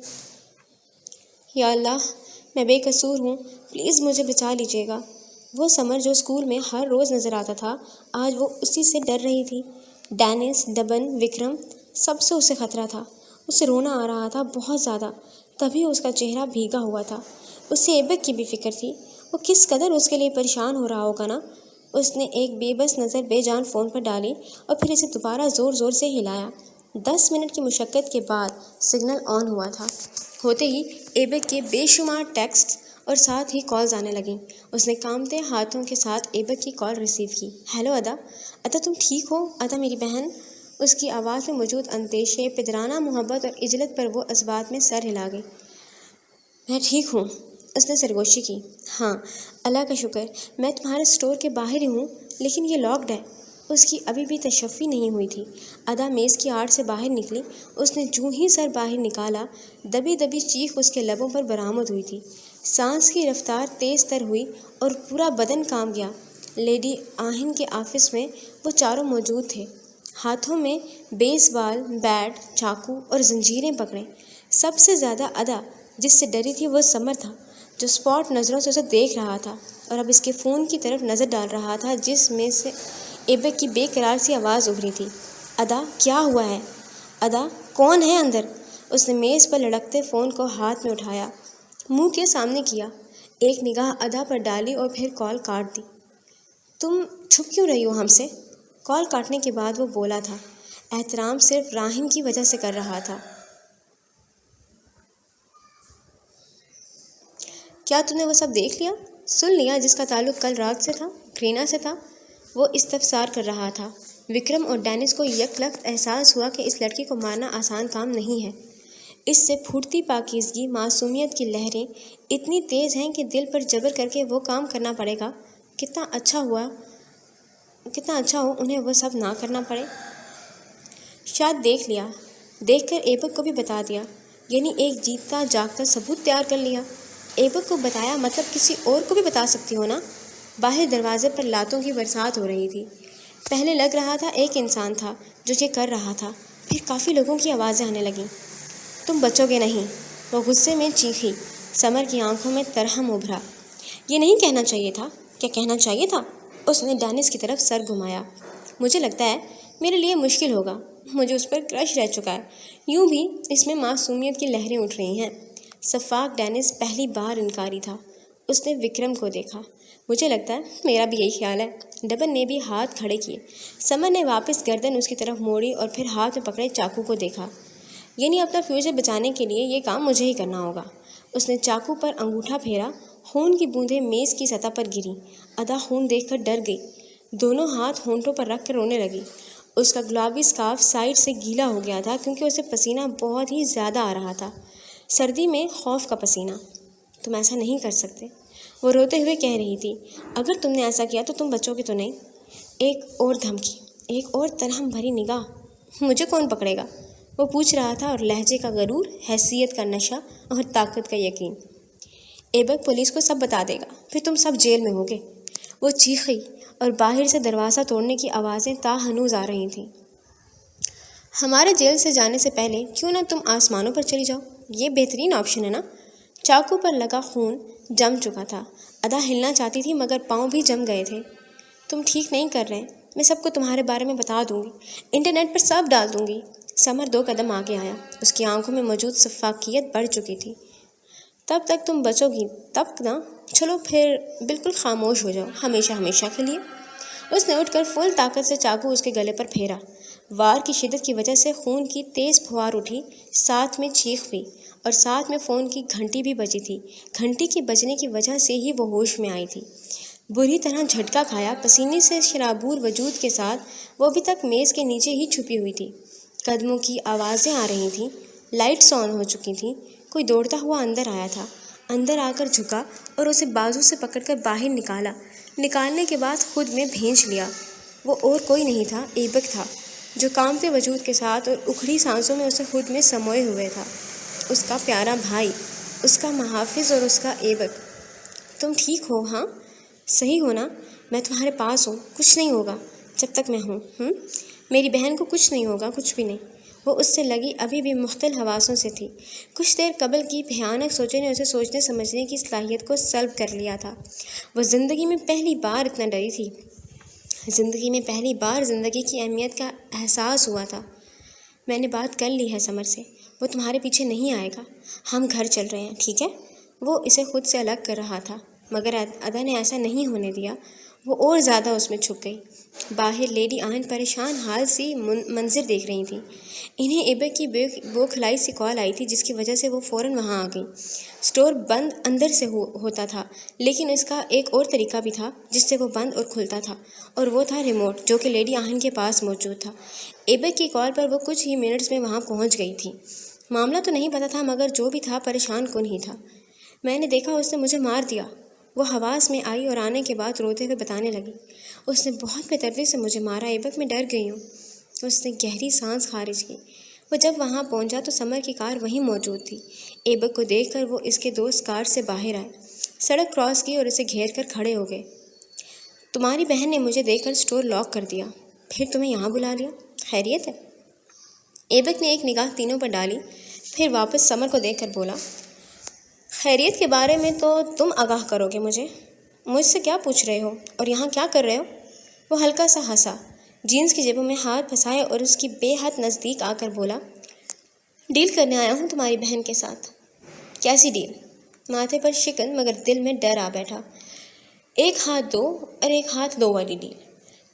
یا اللہ، میں بے قصور ہوں، پلیز مجھے بچا لیجیے گا۔ وہ سمر جو اسکول میں ہر روز نظر آتا تھا، آج وہ اسی سے ڈر رہی تھی۔ ڈینس، ڈبن، وکرم، سب سے اسے خطرہ تھا۔ اسے رونا آ رہا تھا، بہت زیادہ، تبھی اس کا چہرہ بھیگا ہوا تھا۔ اسے ایبک کی بھی فکر تھی، وہ کس قدر اس کے لیے پریشان ہو رہا ہوگا نا۔ اس نے ایک بے بس نظر بے جان فون پر ڈالی اور پھر اسے دوبارہ زور زور سے ہلایا۔ 10 منٹ کی مشقت کے بعد سگنل آن ہوا تھا۔ ہوتے ہی ایبک کے بے شمار ٹیکسٹ اور ساتھ ہی کالز آنے لگیں۔ اس نے کانپتے ہاتھوں کے ساتھ ایبک کی کال ریسیو کی۔ ہیلو ادا، تم ٹھیک ہو؟ ادا میری بہن۔ اس کی آواز میں موجود اندیشے، پدرانہ محبت اور عجلت پر وہ اس بات میں سر ہلا گئی۔ میں ٹھیک ہوں، اس نے سرگوشی کی۔ ہاں، اللہ کا شکر، میں تمہارے اسٹور کے باہر ہی ہوں، لیکن یہ لاکڈ ہے۔ اس کی ابھی بھی تشفی نہیں ہوئی تھی۔ ادا میز کی آڑ سے باہر نکلی۔ اس نے جوں ہی سر باہر نکالا، دبی دبی چیخ اس کے لبوں پر برآمد ہوئی تھی۔ سانس کی رفتار تیز تر ہوئی اور پورا بدن کانپ گیا۔ لیڈی آہن کے آفس میں وہ چاروں موجود تھے، ہاتھوں میں بیس بال بیٹ، چاقو اور زنجیریں پکڑے۔ سب سے زیادہ ادا جس سے ڈری تھی وہ سمر تھا، جو اسپاٹ نظروں سے اسے دیکھ رہا تھا اور اب اس کے فون کی طرف نظر ڈال رہا تھا جس میں سے ایبک کی بے قرار سی آواز ابھری تھی۔ ادا، کیا ہوا ہے؟ ادا، کون ہے اندر؟ اس نے میز پر لڑکتے فون کو ہاتھ میں اٹھایا، منہ کے سامنے کیا، ایک نگاہ ادا پر ڈالی اور پھر کال کاٹ دی۔ تم چھپ کیوں رہی ہو ہم سے؟ کال کاٹنے کے بعد وہ بولا تھا، احترام صرف راہم کی وجہ سے کر رہا تھا۔ کیا تم نے وہ سب دیکھ لیا، سن لیا جس کا تعلق کل رات سے تھا، کرینا سے تھا؟ وہ استفسار کر رہا تھا۔ وکرم اور ڈینس کو یک لخت احساس ہوا کہ اس لڑکی کو مارنا آسان کام نہیں ہے۔ اس سے پھوٹتی پاکیزگی، معصومیت کی لہریں اتنی تیز ہیں کہ دل پر جبر کر کے وہ کام کرنا پڑے گا۔ کتنا اچھا ہو انہیں وہ سب نہ کرنا پڑے۔ شاید دیکھ لیا، دیکھ کر ایبک کو بھی بتا دیا، یعنی ایک جیتا جاگتا ثبوت تیار کر لیا۔ ایبک کو بتایا مطلب کسی اور کو بھی بتا سکتی ہو نا۔ باہر دروازے پر لاتوں کی برسات ہو رہی تھی۔ پہلے لگ رہا تھا ایک انسان تھا جو یہ کر رہا تھا، پھر کافی لوگوں کی آوازیں آنے لگیں۔ تم بچو گے نہیں، وہ غصے میں چیخی۔ سمر کی آنکھوں میں ترہم ابھرا۔ یہ نہیں کہنا چاہیے تھا۔ کیا کہنا چاہیے تھا؟ اس نے ڈینس کی طرف سر گھمایا۔ مجھے لگتا ہے میرے لیے مشکل ہوگا، مجھے اس پر کرش رہ چکا ہے۔ یوں بھی اس میں معصومیت کی لہریں اٹھ رہی ہیں۔ شفاق ڈینس پہلی بار انکاری تھا۔ اس نے وکرم کو دیکھا۔ مجھے لگتا ہے میرا بھی یہی خیال ہے۔ ڈبن نے بھی ہاتھ کھڑے کیے۔ سمر نے واپس گردن اس کی طرف موڑی اور پھر ہاتھ میں پکڑے چاقو کو دیکھا۔ یعنی اپنا فیوچر بچانے کے لیے یہ کام مجھے ہی کرنا ہوگا۔ اس نے چاقو پر انگوٹھا پھیرا۔ خون کی بوندیں میز کی سطح پر گریں۔ ادا خون دیکھ کر ڈر گئی، دونوں ہاتھ ہونٹوں پر رکھ کر رونے لگی۔ اس کا گلابی اسکارف سائڈ سے گیلا ہو گیا تھا کیونکہ اسے پسینہ بہت ہی زیادہ آ رہا تھا، سردی میں خوف کا پسینہ۔ تم ایسا نہیں کر سکتے، وہ روتے ہوئے کہہ رہی تھی۔ اگر تم نے ایسا کیا تو تم بچو گے تو نہیں۔ ایک اور دھمکی، ایک اور ترہم بھری نگاہ۔ مجھے کون پکڑے گا؟ وہ پوچھ رہا تھا، اور لہجے کا غرور، حیثیت کا نشہ اور طاقت کا یقین۔ ایبک پولیس کو سب بتا دے گا، پھر تم سب جیل میں ہوگے۔ وہ چیخی اور باہر سے دروازہ توڑنے کی آوازیں تا ہنوز آ رہی تھیں۔ ہمارے جیل سے جانے سے پہلے کیوں نہ تم آسمانوں پر چلی جاؤ، یہ بہترین آپشن ہے نا۔ چاقو پر لگا خون جم چکا تھا۔ ادا ہلنا چاہتی تھی مگر پاؤں بھی جم گئے تھے۔ تم ٹھیک نہیں کر رہے، میں سب کو تمہارے بارے میں بتا دوں گی، انٹرنیٹ پر سب ڈال دوں گی۔ سمر 2 قدم آگے آیا، اس کی آنکھوں میں موجود شفافیت بڑھ چکی تھی۔ تب تک تم بچو گی تب نا، چلو پھر بالکل خاموش ہو جاؤ، ہمیشہ ہمیشہ کے لیے۔ اس نے اٹھ کر فل طاقت سے چاقو اس کے گلے پر پھیرا۔ وار کی شدت کی وجہ سے خون کی تیز پھوار اٹھی، ساتھ میں چیخ بھی، اور ساتھ میں فون کی گھنٹی بھی بجی تھی۔ گھنٹی کے بجنے کی وجہ سے ہی وہ ہوش میں آئی تھی۔ بری طرح جھٹکا کھایا، پسینے سے شرابور وجود کے ساتھ وہ ابھی تک میز کے نیچے ہی چھپی ہوئی تھی۔ قدموں کی آوازیں آ رہی تھیں، لائٹس آن ہو چکی تھیں۔ کوئی دوڑتا ہوا اندر آیا تھا، اندر آ کر جھکا اور اسے بازو سے پکڑ کر باہر نکالا۔ نکالنے کے بعد خود میں بھینچ لیا۔ وہ اور کوئی نہیں تھا، ایبک تھا، جو کانپتے وجود کے ساتھ اور اکھڑی سانسوں میں اسے خود میں سموئے ہوئے تھا۔ اس کا پیارا بھائی، اس کا محافظ اور اس کا ایبک۔ تم ٹھیک ہو؟ ہاں صحیح ہو نا؟ میں تمہارے پاس ہوں، کچھ نہیں ہوگا جب تک میں ہوں۔ میری بہن کو کچھ نہیں ہوگا، کچھ بھی نہیں۔ وہ اس سے لگی ابھی بھی مختل حواسوں سے تھی۔ کچھ دیر قبل کی بھیانک سوچوں نے اسے سوچنے سمجھنے کی صلاحیت کو سلب کر لیا تھا۔ وہ زندگی میں پہلی بار اتنا ڈری تھی، زندگی میں پہلی بار زندگی کی اہمیت کا احساس ہوا تھا۔ میں نے بات کر لی ہے سمر سے، وہ تمہارے پیچھے نہیں آئے گا۔ ہم گھر چل رہے ہیں، ٹھیک ہے؟ وہ اسے خود سے الگ کر رہا تھا، مگر ادا نے ایسا نہیں ہونے دیا۔ وہ اور زیادہ اس میں چھپ گئی۔ باہر لیڈی آہن پریشان حال سی منظر دیکھ رہی تھی۔ انہیں ایبک کی بوکھلائی سی کال آئی تھی، جس کی وجہ سے وہ فوراً وہاں آ گئی۔ اسٹور بند اندر سے ہوتا تھا، لیکن اس کا ایک اور طریقہ بھی تھا جس سے وہ بند اور کھلتا تھا، اور وہ تھا ریموٹ، جو کہ لیڈی آہن کے پاس موجود تھا۔ ایبک کی کال پر وہ کچھ ہی منٹس میں وہاں پہنچ گئی تھی۔ معاملہ تو نہیں پتا تھا، مگر جو بھی تھا پریشان کن ہی تھا۔ میں نے دیکھا اس نے مجھے مار دیا، وہ حواس میں آئی اور آنے کے بعد روتے ہوئے بتانے لگی۔ اس نے بہت بے دردی سے مجھے مارا ایبک، میں ڈر گئی ہوں۔ اس نے گہری سانس خارج کی۔ وہ جب وہاں پہنچا تو سمر کی کار وہیں موجود تھی۔ ایبک کو دیکھ کر وہ اس کے دوست کار سے باہر آئے، سڑک کراس کی اور اسے گھیر کر کھڑے ہو گئے۔ تمہاری بہن نے مجھے دیکھ کر اسٹور لاک کر دیا، پھر تمہیں یہاں بلا لیا، خیریت ہے؟ ایبک نے ایک نگاہ تینوں پر ڈالی، پھر واپس سمر کو دیکھ کر بولا، خیریت کے بارے میں تو تم آگاہ کرو گے مجھ سے کیا پوچھ رہے ہو اور یہاں کیا کر رہے ہو؟ وہ ہلکا سا ہنسا، جینس کی جیبوں میں ہاتھ پھنسائے اور اس کی بے حد نزدیک آ کر بولا، ڈیل کرنے آیا ہوں تمہاری بہن کے ساتھ۔ کیسی ڈیل؟ ماتھے پر شکن مگر دل میں ڈر آ بیٹھا۔ ایک ہاتھ دو اور ایک ہاتھ دو والی ڈیل۔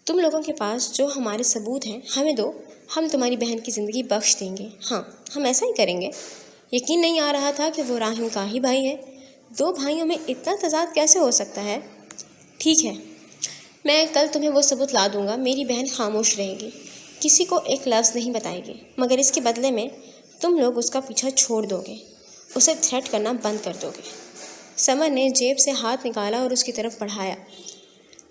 تم لوگوں کے پاس جو ہمارے ثبوت ہیں ہمیں دو، ہم تمہاری بہن کی زندگی بخش دیں گے۔ ہاں ہم ایسا ہی کریں گے۔ یقین نہیں آ رہا تھا کہ وہ راہم کا ہی بھائی ہے۔ دو بھائیوں میں اتنا تضاد کیسے ہو سکتا ہے؟ ٹھیک ہے، میں کل تمہیں وہ ثبوت لا دوں گا۔ میری بہن خاموش رہے گی، کسی کو ایک لفظ نہیں بتائے گی، مگر اس کے بدلے میں تم لوگ اس کا پیچھا چھوڑ دو گے، اسے تھریٹ کرنا بند کر دو گے۔ سمر نے جیب سے ہاتھ نکالا اور اس کی طرف بڑھایا۔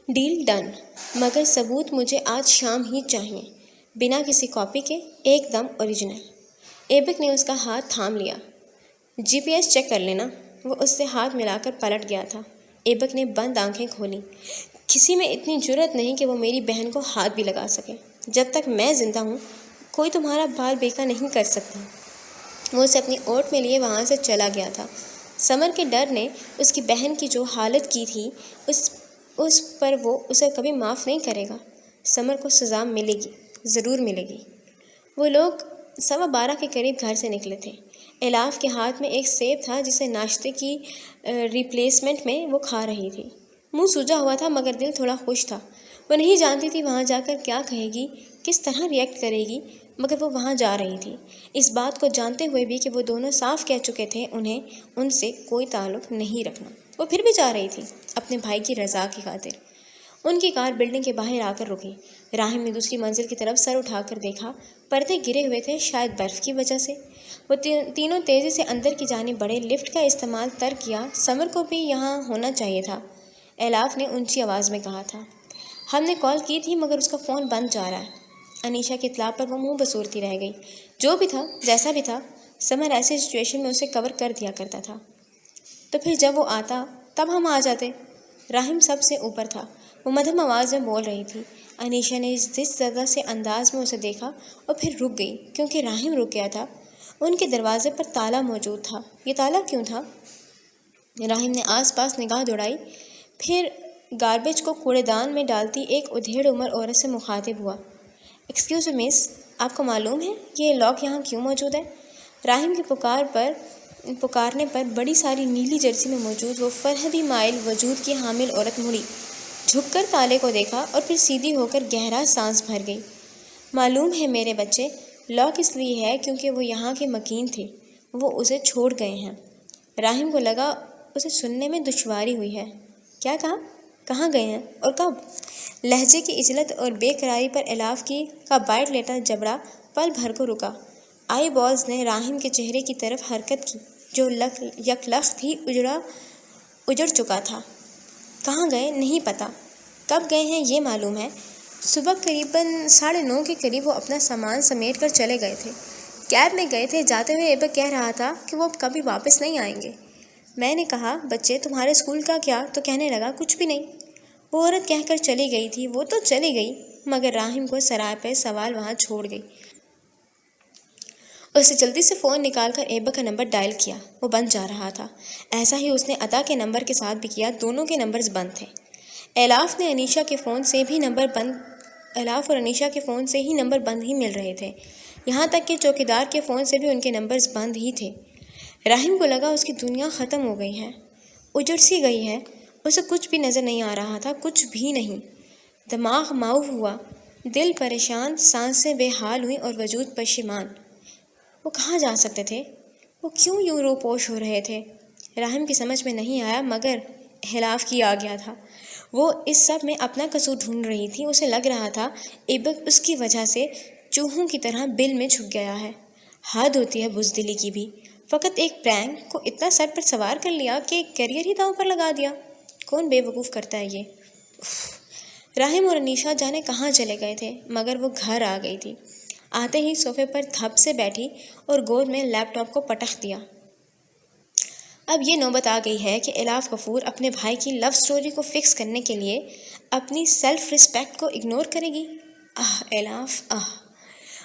ڈیل ڈن، مگر ثبوت مجھے آج شام ہی چاہیے، بنا کسی کاپی کے، ایک دم اوریجنل۔ ایبک نے اس کا ہاتھ تھام لیا۔ جی پی ایس چیک کر لینا۔ وہ اس سے ہاتھ ملا کر پلٹ گیا تھا۔ ایبک نے بند آنکھیں کھولیں۔ کسی میں اتنی جرأت نہیں کہ وہ میری بہن کو ہاتھ بھی لگا سکے۔ جب تک میں زندہ ہوں کوئی تمہارا بال بیکا نہیں کر سکتا۔ وہ اسے اپنی اوٹ میں لیے وہاں سے چلا گیا تھا۔ سمر کے ڈر نے اس کی بہن کی جو حالت کی تھی اس پر وہ اسے کبھی معاف نہیں کرے گا۔ سمر کو سزا ملے گی، ضرور ملے گی۔ وہ لوگ 12:15 کے قریب گھر سے نکلے تھے۔ الاف کے ہاتھ میں ایک سیب تھا جسے ناشتے کی ریپلیسمنٹ میں وہ کھا رہی تھی۔ منہ سوجا ہوا تھا مگر دل تھوڑا خوش تھا۔ وہ نہیں جانتی تھی وہاں جا کر کیا کہے گی، کس طرح ریئیکٹ کرے گی، مگر وہ وہاں جا رہی تھی، اس بات کو جانتے ہوئے بھی کہ وہ دونوں صاف کہہ چکے تھے انہیں ان سے کوئی تعلق نہیں رکھنا۔ وہ پھر بھی جا رہی تھی اپنے بھائی کی رضا کی خاطر۔ ان کی کار بلڈنگ کے باہر آ کر رکی۔ راہم نے دوسری منزل کی طرف سر اٹھا کر دیکھا، پردے گرے ہوئے تھے، شاید برف کی وجہ سے۔ وہ تینوں تیزی سے اندر کی جانب بڑھے، لفٹ کا استعمال ترک کیا۔ سمر کو بھی یہاں ہونا چاہیے تھا، الاف نے اونچی آواز میں کہا تھا۔ ہم نے کال کی تھی مگر اس کا فون بند جا رہا ہے۔ انیشا کی اطلاع پر وہ منہ بسورتی رہ گئی۔ جو بھی تھا، جیسا بھی تھا، سمر ایسے سچویشن میں اسے کور کر دیا کرتا تھا۔ تو پھر جب وہ آتا تب ہم آ جاتے۔ راہم سب سے اوپر تھا، وہ مدھم آواز میں بول رہی تھی۔ انیشا نے جس زدہ سے انداز میں اسے دیکھا اور پھر رک گئی کیونکہ راہم رک گیا تھا۔ ان کے دروازے پر تالا موجود تھا۔ یہ تالا کیوں تھا؟ راہم نے آس پاس نگاہ دوڑائی، پھر گاربیج کو کوڑے دان میں ڈالتی ایک ادھیڑ عمر عورت سے مخاطب ہوا۔ ایکسکیوز می مس، آپ کو معلوم ہے یہ لاک یہاں کیوں موجود ہے؟ راہم کی پکارنے پر بڑی ساری نیلی جرسی میں موجود وہ فرہدی مائل وجود کی حامل عورت مڑی، جھک کر تالے کو دیکھا اور پھر سیدھی ہو کر گہرا سانس بھر گئی۔ معلوم ہے میرے بچے، لاک اس لیے ہے کیونکہ وہ یہاں کے مکین تھے، وہ اسے چھوڑ گئے ہیں۔ راہم کو لگا اسے سننے میں دشواری ہوئی ہے۔ کیا کہا؟ کہاں گئے ہیں اور کب؟ لہجے کی عجلت اور بے قراری پر الاف کا بائٹ لیتا جبڑا پل بھر کو رکا۔ آئی بالز نے راہم کے چہرے کی طرف حرکت کی جو یکلخت ہی اجڑ چکا تھا۔ کہاں گئے نہیں پتہ، کب گئے ہیں یہ معلوم ہے۔ صبح قریباً 9:30 کے قریب وہ اپنا سامان سمیٹ کر چلے گئے تھے، کیب میں گئے تھے۔ جاتے ہوئے ایبک کہہ رہا تھا کہ وہ کبھی واپس نہیں آئیں گے۔ میں نے کہا بچے تمہارے اسکول کا کیا؟ تو کہنے لگا کچھ بھی نہیں۔ وہ عورت کہہ کر چلی گئی تھی۔ وہ تو چلی گئی مگر راہم کو سرائے پہ سوال وہاں چھوڑ گئی۔ اس نے جلدی سے فون نکال کر ایبک کا نمبر ڈائل کیا، وہ بند جا رہا تھا۔ ایسا ہی اس نے عطا کے نمبر کے ساتھ بھی کیا، دونوں کے نمبرز بند تھے۔ الاف اور انیشا کے فون سے ہی نمبر بند ہی مل رہے تھے، یہاں تک کہ چوکیدار کے فون سے بھی ان کے نمبرز بند ہی تھے۔ راہم کو لگا اس کی دنیا ختم ہو گئی ہے، اجڑ سی گئی ہے۔ اسے کچھ بھی نظر نہیں آ رہا تھا، کچھ بھی نہیں۔ دماغ معاف ہوا، دل پریشان، سانسیں بے حال ہوئیں اور وجود پشیمان۔ وہ کہاں جا سکتے تھے؟ وہ کیوں یوں روپوش ہو رہے تھے؟ راہم کی سمجھ میں نہیں آیا مگر الاف کی آ گیا تھا۔ وہ اس سب میں اپنا قصور ڈھونڈ رہی تھی۔ اسے لگ رہا تھا ایبک اس کی وجہ سے چوہوں کی طرح بل میں چھپ گیا ہے۔ حد ہوتی ہے بزدلی کی بھی، فقط ایک پرینک کو اتنا سر پر سوار کر لیا کہ کیریئر ہی داؤ پر لگا دیا۔ کون بے وقوف کرتا ہے یہ؟ راہم اور انیشا جانے کہاں چلے گئے تھے مگر وہ گھر آ گئی تھی۔ آتے ہی صوفے پر دھپ سے بیٹھی اور گود میں لیپ ٹاپ کو پٹخ دیا۔ اب یہ نوبت آ گئی ہے کہ الاف غفور اپنے بھائی کی لو سٹوری کو فکس کرنے کے لیے اپنی سیلف ریسپیکٹ کو اگنور کرے گی۔ الاف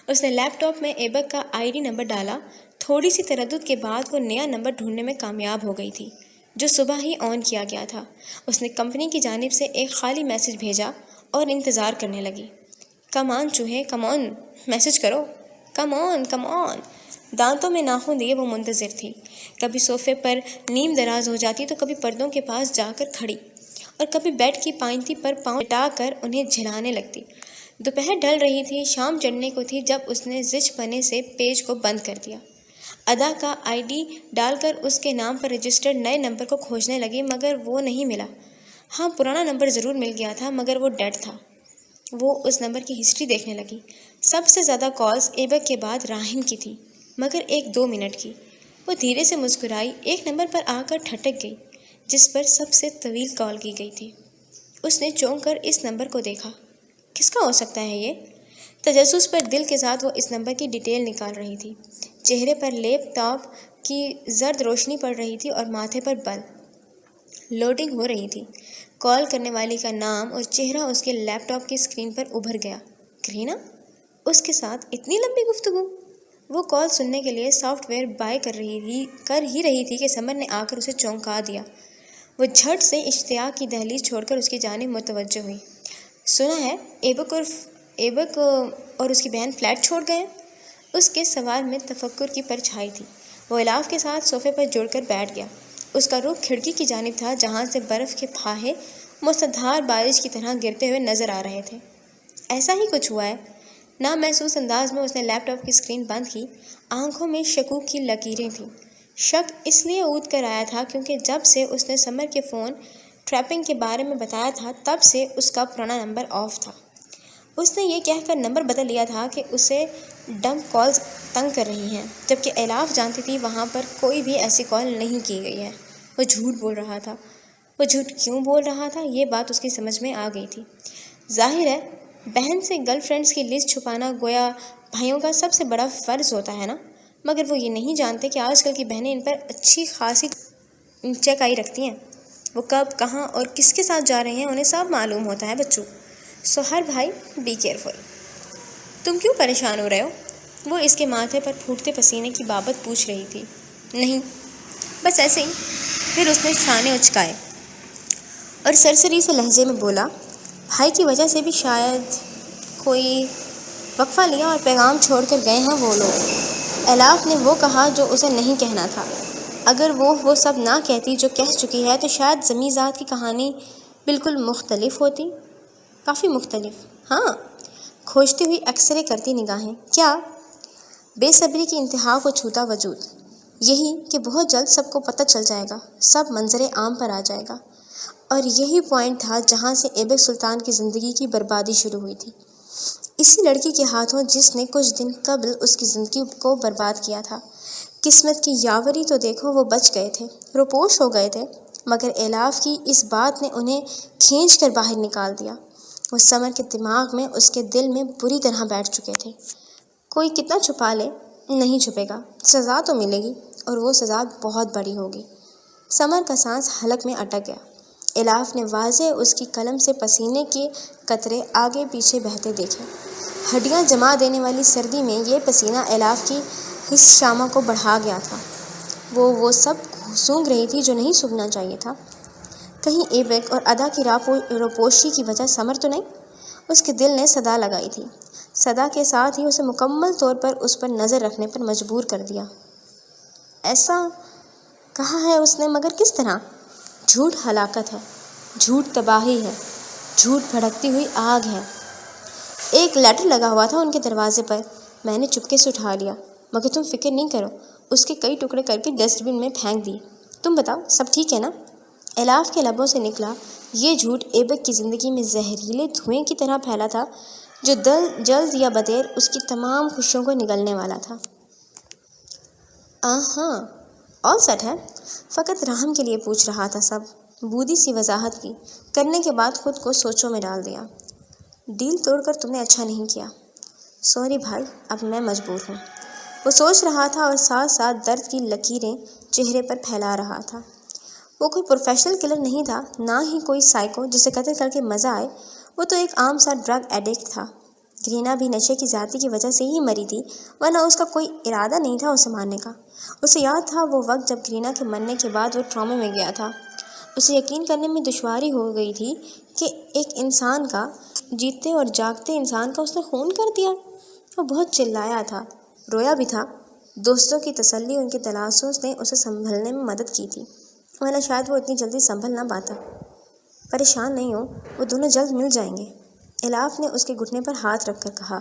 اس نے لیپ ٹاپ میں ایبک کا ID نمبر ڈالا۔ تھوڑی سی تردد کے بعد وہ نیا نمبر ڈھونڈنے میں کامیاب ہو گئی تھی جو صبح ہی آن کیا گیا تھا۔ اس نے کمپنی کی جانب سے ایک خالی میسج بھیجا اور انتظار کرنے لگی۔ کم آن چوہے، کم آن، میسج کرو، کم آن کم آن۔ دانتوں میں ناخن دیے وہ منتظر تھی۔ کبھی صوفے پر نیم دراز ہو جاتی تو کبھی پردوں کے پاس جا کر کھڑی اور کبھی بیڈ کی پائنتی پر پاؤں لٹا کر انہیں جھلانے لگتی۔ دوپہر ڈھل رہی تھی، شام چڑھنے کو تھی جب اس نے زچ پنے سے پیج کو بند کر دیا۔ ادا کا ID ڈال کر اس کے نام پر رجسٹرڈ نئے نمبر کو کھوجنے لگی مگر وہ نہیں ملا۔ ہاں، پرانا نمبر ضرور مل گیا تھا مگر وہ ڈیڈ تھا۔ وہ اس نمبر کی ہسٹری دیکھنے لگی۔ سب سے زیادہ کالز ایبک کے بعد راہم کی تھی مگر 1-2 منٹ کی۔ وہ دھیرے سے مسکرائی، ایک نمبر پر آ کر ٹھٹک گئی جس پر سب سے طویل کال کی گئی تھی۔ اس نے چونک کر اس نمبر کو دیکھا۔ کس کا ہو سکتا ہے یہ؟ تجسس پر دل کے ساتھ وہ اس نمبر کی ڈیٹیل نکال رہی تھی۔ چہرے پر لیپ ٹاپ کی زرد روشنی پڑ رہی تھی اور ماتھے پر بل لوڈنگ ہو رہی تھی۔ کال کرنے والی کا نام اور چہرہ اس کے لیپ ٹاپ کی اسکرین پر ابھر گیا۔ کرینا؟ اس کے ساتھ اتنی لمبی گفتگو؟ وہ کال سننے کے لیے سافٹ ویئر بائی کر ہی رہی تھی کہ سمر نے آ کر اسے چونکا دیا۔ وہ جھٹ سے اشتیاق کی دہلیز چھوڑ کر اس کی جانب متوجہ ہوئی۔ سنا ہے ایبک اور اس کی بہن فلیٹ چھوڑ گئے؟ اس کے سوال میں تفکر کی پرچھائی تھی۔ وہ الاف کے ساتھ صوفے پر جڑ کر بیٹھ گیا۔ اس کا رخ کھڑکی کی جانب تھا جہاں سے برف کے پھاہے موسلادھار بارش کی طرح گرتے ہوئے نظر آ رہے تھے۔ ایسا ہی کچھ ہوا ہے؟ نامحسوس انداز میں اس نے لیپ ٹاپ کی اسکرین بند کی۔ آنکھوں میں شکوک کی لکیریں تھیں۔ شک اس لیے اود کر آیا تھا کیونکہ جب سے اس نے سمر کے فون ٹریپنگ کے بارے میں بتایا تھا تب سے اس کا پرانا نمبر آف تھا۔ اس نے یہ کہہ کر نمبر بدل لیا تھا کہ اسے ڈمپ کالز تنگ کر رہی ہیں، جبکہ الاف جانتی تھی وہاں پر کوئی بھی ایسی کال نہیں کی گئی ہے۔ وہ جھوٹ بول رہا تھا۔ وہ جھوٹ کیوں بول رہا تھا یہ بات اس کی سمجھ میں آ گئی تھی۔ ظاہر ہے بہن سے گرل فرینڈز کی لسٹ چھپانا گویا بھائیوں کا سب سے بڑا فرض ہوتا ہے نا، مگر وہ یہ نہیں جانتے کہ آج کل کی بہنیں ان پر اچھی خاصی چیک آئی رکھتی ہیں۔ وہ کب، کہاں اور کس کے ساتھ جا رہے ہیں انہیں سب معلوم ہوتا ہے بچوں۔ سو ہر بھائی بی کیئرفل۔ تم کیوں پریشان ہو رہے ہو؟ وہ اس کے ماتھے پر پھوٹتے پسینے کی بابت پوچھ رہی تھی۔ نہیں، بس ایسے ہی۔ پھر اس نے شانے اچکائے۔ اور سرسری سے لہجے میں بولا، بھائی کی وجہ سے بھی شاید کوئی وقفہ لیا اور پیغام چھوڑ کر گئے ہیں وہ لوگ۔ الاف نے وہ کہا جو اسے نہیں کہنا تھا۔ اگر وہ سب نہ کہتی جو کہہ چکی ہے تو شاید زمیں ذات کی کہانی بالکل مختلف ہوتی، کافی مختلف۔ ہاں، کھوجتی ہوئی ایکس-رے کرتی نگاہیں۔ کیا؟ بے صبری کی انتہا کو چھوتا وجود۔ یہی کہ بہت جلد سب کو پتہ چل جائے گا، سب منظر عام پر آ جائے گا۔ اور یہی پوائنٹ تھا جہاں سے ایبک سلطان کی زندگی کی بربادی شروع ہوئی تھی، اسی لڑکی کے ہاتھوں جس نے کچھ دن قبل اس کی زندگی کو برباد کیا تھا۔ قسمت کی یاوری تو دیکھو، وہ بچ گئے تھے، روپوش ہو گئے تھے، مگر الاف کی اس بات نے انہیں کھینچ کر باہر نکال دیا۔ وہ سمر کے دماغ میں، اس کے دل میں بری طرح بیٹھ چکے تھے۔ کوئی کتنا چھپا لے، نہیں چھپے گا، سزا تو ملے گی، اور وہ سزا بہت بڑی ہوگی۔ سمر کا سانس حلق میں اٹک گیا۔ الاف نے واضح اس کی قلم سے پسینے کے قطرے آگے پیچھے بہتے دیکھے۔ ہڈیاں جما دینے والی سردی میں یہ پسینہ الاف کی حس شامہ کو بڑھا گیا تھا۔ وہ سب سونگھ رہی تھی جو نہیں سونگھنا چاہیے تھا۔ کہیں ایبک اور ادا کی روپوشی کی وجہ سمر تو نہیں؟ اس کے دل نے صدا لگائی تھی، صدا کے ساتھ ہی اسے مکمل طور پر اس پر نظر رکھنے پر مجبور کر دیا۔ ایسا کہا ہے اس نے، مگر کس طرح؟ جھوٹ ہلاکت ہے، جھوٹ تباہی ہے، جھوٹ بھڑکتی ہوئی آگ ہے۔ ایک لیٹر لگا ہوا تھا ان کے دروازے پر، میں نے چپکے سے اٹھا لیا، مگر تم فکر نہیں کرو، اس کے کئی ٹکڑے کر کے ڈسٹ بن میں پھینک دیے۔ تم بتاؤ، سب ٹھیک ہے نا؟ الاف کے لبوں سے نکلا یہ جھوٹ ایبک کی زندگی میں زہریلے دھوئیں کی طرح پھیلا تھا جو جلد یا بدیر اس کی تمام خوشیوں کو نگلنے والا تھا۔ ہاں، آل سیٹ ہے، فقط رحم کے لیے پوچھ رہا تھا سب۔ بودی سی وضاحت کی کرنے کے بعد خود کو سوچوں میں ڈال دیا۔ ڈیل توڑ کر تم نے اچھا نہیں کیا۔ سوری بھائی، اب میں مجبور ہوں، وہ سوچ رہا تھا اور ساتھ ساتھ درد کی لکیریں چہرے پر پھیلا رہا تھا۔ وہ کوئی پروفیشنل کلر نہیں تھا، نہ ہی کوئی سائیکو جسے قتل کر کے مزہ آئے۔ وہ تو ایک عام سا ڈرگ ایڈکٹ تھا۔ گرینا بھی نشے کی زیادتی کی وجہ سے ہی مری تھی، ورنہ اس کا کوئی ارادہ نہیں تھا اسے مارنے کا۔ اسے یاد تھا وہ وقت جب گرینا کے مرنے کے بعد وہ ٹرامے میں گیا تھا۔ اسے یقین کرنے میں دشواری ہو گئی تھی کہ ایک انسان کا، جیتے اور جاگتے انسان کا اس نے خون کر دیا۔ وہ بہت چلایا تھا، رویا بھی تھا۔ دوستوں کی تسلی، ان کے دلاسوں نے اسے سنبھلنے میں مدد کی تھی، ورنہ شاید وہ اتنی جلدی سنبھل نہ پاتا۔ پریشان نہیں ہو، وہ دونوں جلد مل جائیں گے، الاف نے اس کے گھٹنے پر ہاتھ رکھ کر کہا۔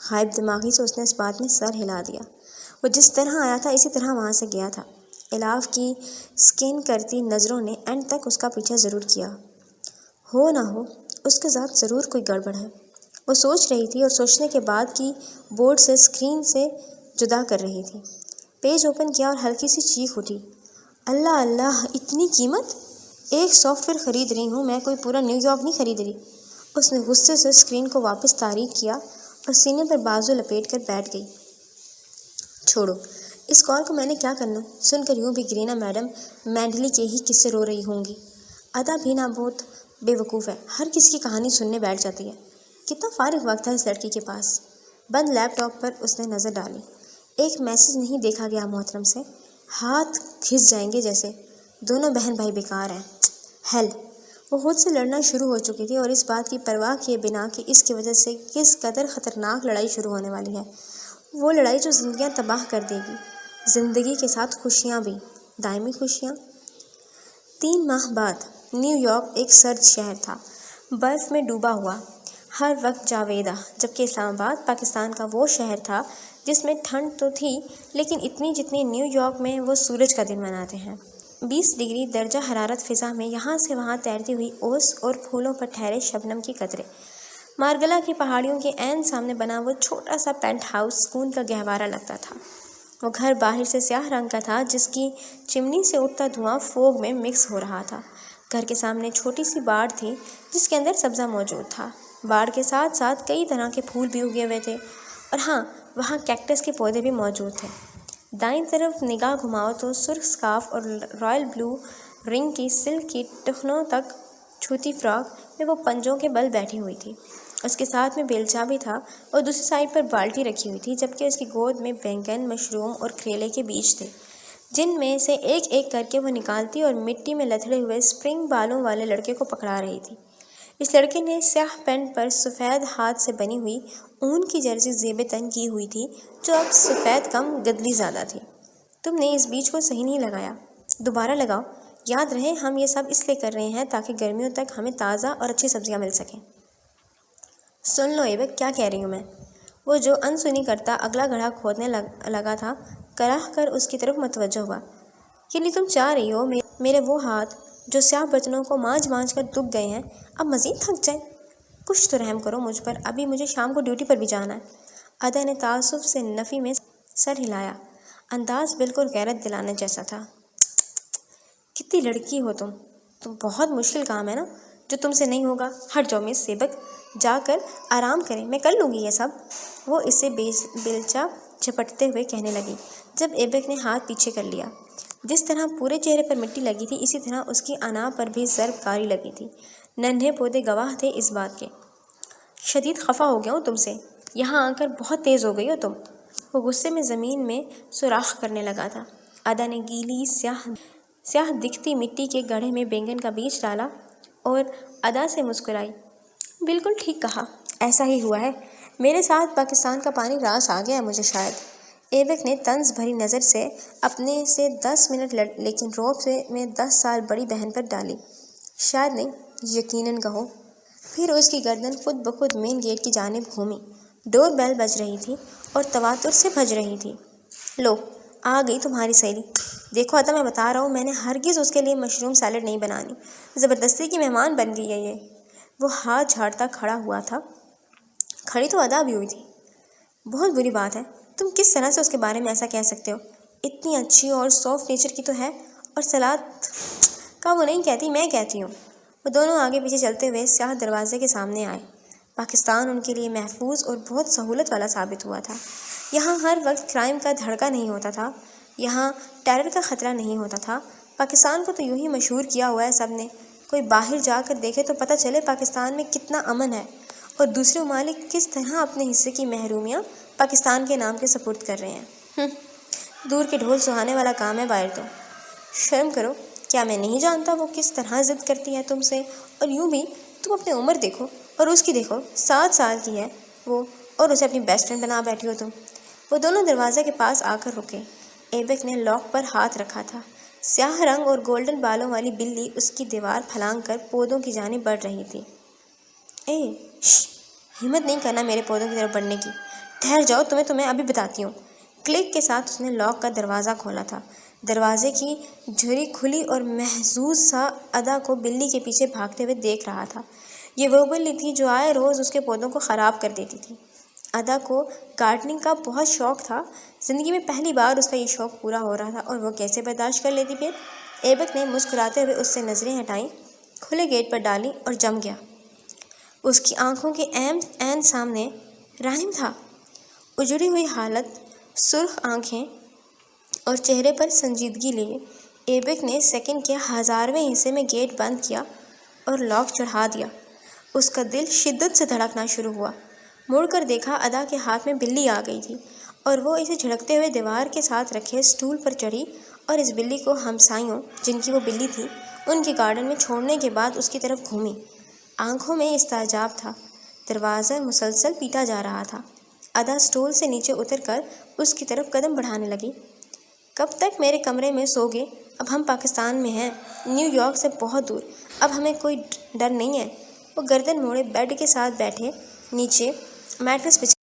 غائب دماغی سے اس نے اس بات میں سر ہلا دیا۔ وہ جس طرح آیا تھا اسی طرح وہاں سے گیا تھا۔ الاف کی سکین کرتی نظروں نے اینڈ تک اس کا پیچھا ضرور کیا۔ ہو نہ ہو، اس کے ساتھ ضرور کوئی گڑبڑ ہے، وہ سوچ رہی تھی، اور سوچنے کے بعد کی بورڈ سے اسکرین سے جدا کر رہی تھی۔ پیج اوپن کیا اور ہلکی سی چیخ اٹھی، اللہ اللہ، اتنی قیمت! ایک سافٹ ویئر خرید رہی ہوں میں، کوئی پورا نیو یارک نہیں خرید رہی۔ اس نے غصے سے اسکرین کو واپس تاریک کیا اور سینے پر بازو لپیٹ کر بیٹھ گئی۔ چھوڑو، اس کال کو میں نے کیا کرنا؟ سن کر یوں بھی گرینا میڈم مینڈلی کے ہی قصے رو رہی ہوں گی۔ ادا بھی نہ بہت بے وقوف ہے، ہر کسی کی کہانی سننے بیٹھ جاتی ہے۔ کتنا فارغ وقت تھا اس لڑکی کے پاس۔ بند لیپ ٹاپ پر اس نے نظر ڈالی۔ ایک میسج نہیں دیکھا گیا محترم سے، ہاتھ گھس جائیں گے جیسے۔ دونوں بہن بھائی بیکار ہیں۔ ہیل! وہ خود سے لڑنا شروع ہو چکی تھی اور اس بات کی پرواہ کیے بنا کہ اس کی وجہ سے کس قدر خطرناک لڑائی شروع ہونے والی ہے، وہ لڑائی جو زندگیاں تباہ کر دے گی، زندگی کے ساتھ خوشیاں بھی، دائمی خوشیاں۔ 3 ماہ بعد نیو یارک ایک سرد شہر تھا، برف میں ڈوبا ہوا، ہر وقت جاویدہ، جبکہ اسلام آباد پاکستان کا وہ شہر تھا جس میں ٹھنڈ تو تھی لیکن اتنی جتنی نیو یارک میں وہ سورج کا دن مناتے ہیں۔ 20 ڈگری درجہ حرارت فضا میں یہاں سے وہاں تیرتی ہوئی اوس اور پھولوں پر ٹھہرے شبنم کی قطرے۔ مارگلا کی پہاڑیوں کے عین سامنے بنا وہ چھوٹا سا پینٹ ہاؤس سکون کا گہوارہ لگتا تھا۔ وہ گھر باہر سے سیاہ رنگ کا تھا، جس کی چمنی سے اٹھتا دھواں فوگ میں مکس ہو رہا تھا۔ گھر کے سامنے چھوٹی سی باڑ تھی جس کے اندر سبزہ موجود تھا۔ باڑ کے ساتھ ساتھ کئی طرح کے پھول بھی اگے ہوئے تھے، اور ہاں، وہاں کیکٹس کے پودے بھی موجود تھے۔ دائیں طرف نگاہ گھماؤ تو سرخ سکارف اور رائل بلو رنگ کی سلک کی ٹخنوں تک چھوتی فراک میں وہ پنجوں کے بل بیٹھی ہوئی تھی۔ اس کے ساتھ میں بیلچا بھی تھا اور دوسری سائڈ پر بالٹی رکھی ہوئی تھی، جبکہ اس کی گود میں بینگن، مشروم اور کریلے کے بیج تھے۔ جن میں سے ایک ایک کر کے وہ نکالتی اور مٹی میں لتھڑے ہوئے اسپرنگ بالوں والے لڑکے کو پکڑا رہی تھی۔ اس لڑکے نے سیاہ پینٹ پر سفید ہاتھ سے بنی ہوئی اون کی جرسی زیب تن کی ہوئی تھی، جو اب سفید کم گدلی زیادہ تھی۔ تم نے اس بیج کو صحیح نہیں لگایا، دوبارہ لگاؤ۔ یاد رہے ہم یہ سب اس لیے کر رہے ہیں تاکہ گرمیوں تک ہمیں تازہ اور اچھی سبزیاں مل سکیں۔ سن لو ایبک، کیا کہہ رہی ہوں میں؟ وہ جو انسنی کرتا اگلا گڑھا کھودنے لگا تھا کراہ کر اس کی طرف متوجہ ہوا۔ یعنی تم چاہ رہی ہو میرے وہ ہاتھ جو سیاہ برتنوں کو مانجھ کر دب گئے ہیں اب مزید تھک جائیں؟ کچھ تو رحم کرو مجھ پر، ابھی مجھے شام کو ڈیوٹی پر بھی جانا ہے۔ ادا نے تعصب سے نفی میں سر ہلایا، انداز بالکل غیرت دلانے جیسا تھا۔ کتنی لڑکی ہو تم بہت مشکل کام ہے نا جو تم سے نہیں ہوگا۔ ہٹ جاؤ مس ایبک، جا کر آرام کریں، میں کر لوں گی یہ سب۔ وہ اسے بیلچہ جھپٹتے ہوئے کہنے لگی جب ایبک نے ہاتھ پیچھے کر لیا۔ جس طرح پورے چہرے پر مٹی لگی تھی اسی طرح اس کی انا پر بھی ضرب کاری لگی تھی۔ ننھے پودے گواہ تھے اس بات کے۔ شدید خفا ہو گیا ہوں تم سے، یہاں آ کر بہت تیز ہو گئی ہو تم۔ وہ غصے میں زمین میں سوراخ کرنے لگا تھا۔ ادا نے گیلی سیاہ دکھتی مٹی کے گڑھے میں بینگن کا بیج ڈالا اور ادا سے مسکرائی۔ بالکل ٹھیک کہا، ایسا ہی ہوا ہے۔ میرے ساتھ پاکستان کا پانی راس آ گیا ہے مجھے شاید۔ ایبک نے طنز بھری نظر سے اپنے سے 10 منٹ لیکن روب میں 10 سال بڑی بہن پر ڈالی۔ شاید نہیں، یقیناً کہو۔ پھر اس کی گردن خود بخود مین گیٹ کی جانب گھومی۔ ڈور بیل بج رہی تھی اور تواتر سے بج رہی تھی۔ لو آ گئی تمہاری سہیلی۔ دیکھو ادا، میں بتا رہا ہوں میں نے ہرگز اس کے لیے مشروم سیلڈ نہیں بنانی، زبردستی کی مہمان بن گئی ہے یہ۔ وہ ہاتھ جھاڑتا کھڑا ہوا تھا۔ کھڑی تو ادا بھی ہوئی تھی۔ بہت بری بات ہے، تم کس طرح سے اس کے بارے میں ایسا کہہ سکتے ہو؟ اتنی اچھی اور سافٹ نیچر کی تو ہے، اور سلاد کا وہ نہیں کہتی، میں کہتی ہوں۔ وہ دونوں آگے پیچھے چلتے ہوئے سیاہ دروازے کے سامنے آئے۔ پاکستان ان کے لیے محفوظ اور بہت سہولت والا ثابت ہوا تھا۔ یہاں ہر وقت کرائم کا دھڑکا نہیں ہوتا تھا، یہاں ٹیرر کا خطرہ نہیں ہوتا تھا۔ پاکستان کو تو یوں ہی مشہور کیا ہوا ہے سب نے، کوئی باہر جا کر دیکھے تو پتہ چلے پاکستان میں کتنا امن ہے، اور دوسرے ممالک کس طرح اپنے حصے کی محرومیاں پاکستان کے نام کے سپرد کر رہے ہیں۔ دور کے ڈھول سہانے والا کام ہے باہر تو۔ شرم کرو، کیا میں نہیں جانتا وہ کس طرح ضد کرتی ہے تم سے؟ اور یوں بھی تم اپنی عمر دیکھو اور اس کی دیکھو، 7 سال کی ہے وہ، اور اسے اپنی بیسٹ فرینڈ بنا بیٹھی ہو تم۔ وہ دونوں دروازے کے پاس آ کر رکے۔ ایبک نے لاک پر ہاتھ رکھا تھا۔ سیاہ رنگ اور گولڈن بالوں والی بلی اس کی دیوار پھلانگ کر پودوں کی جانب بڑھ رہی تھی۔ ہمت نہیں کرنا میرے پودوں کی طرف بڑھنے کی، ٹھہر جاؤ، تمہیں ابھی بتاتی ہوں۔ کلک کے ساتھ اس نے لاک کا دروازہ کھولا تھا۔ دروازے کی جھری کھلی اور محظوظ سا ادا کو بلی کے پیچھے بھاگتے ہوئے دیکھ رہا تھا۔ یہ وہ بلی تھی جو آئے روز اس کے پودوں کو خراب کر دیتی تھی۔ ادا کو گارڈننگ کا بہت شوق تھا، زندگی میں پہلی بار اس کا یہ شوق پورا ہو رہا تھا، اور وہ کیسے برداشت کر لیتی پھر؟ ایبک نے مسکراتے ہوئے اس سے نظریں ہٹائیں، کھلے گیٹ پر ڈالی اور جم گیا۔ اس کی آنکھوں کے عین سامنے رحیم تھا، اجڑی ہوئی حالت، سرخ آنکھیں اور چہرے پر سنجیدگی لیے۔ ایبک نے سیکنڈ کے 1000ویں حصے میں گیٹ بند کیا اور لاک چڑھا دیا۔ اس کا دل شدت سے دھڑکنا شروع ہوا۔ مڑ کر دیکھا، ادا کے ہاتھ میں بلی آ گئی تھی، اور وہ اسے جھڑکتے ہوئے دیوار کے ساتھ رکھے سٹول پر چڑھی اور اس بلی کو ہمسائیوں، جن کی وہ بلی تھی، ان کے گارڈن میں چھوڑنے کے بعد اس کی طرف گھومی۔ آنکھوں میں استعجاب تھا۔ دروازہ مسلسل پیٹا جا رہا تھا۔ ادا سٹول سے نیچے اتر کر اس کی طرف قدم بڑھانے لگی۔ کب تک میرے کمرے میں سوگے؟ اب ہم پاکستان میں ہیں، نیو یارک سے بہت دور، اب ہمیں کوئی ڈر نہیں ہے۔ وہ گردن موڑے بیڈ کے ساتھ بیٹھے نیچے میٹرس بچھا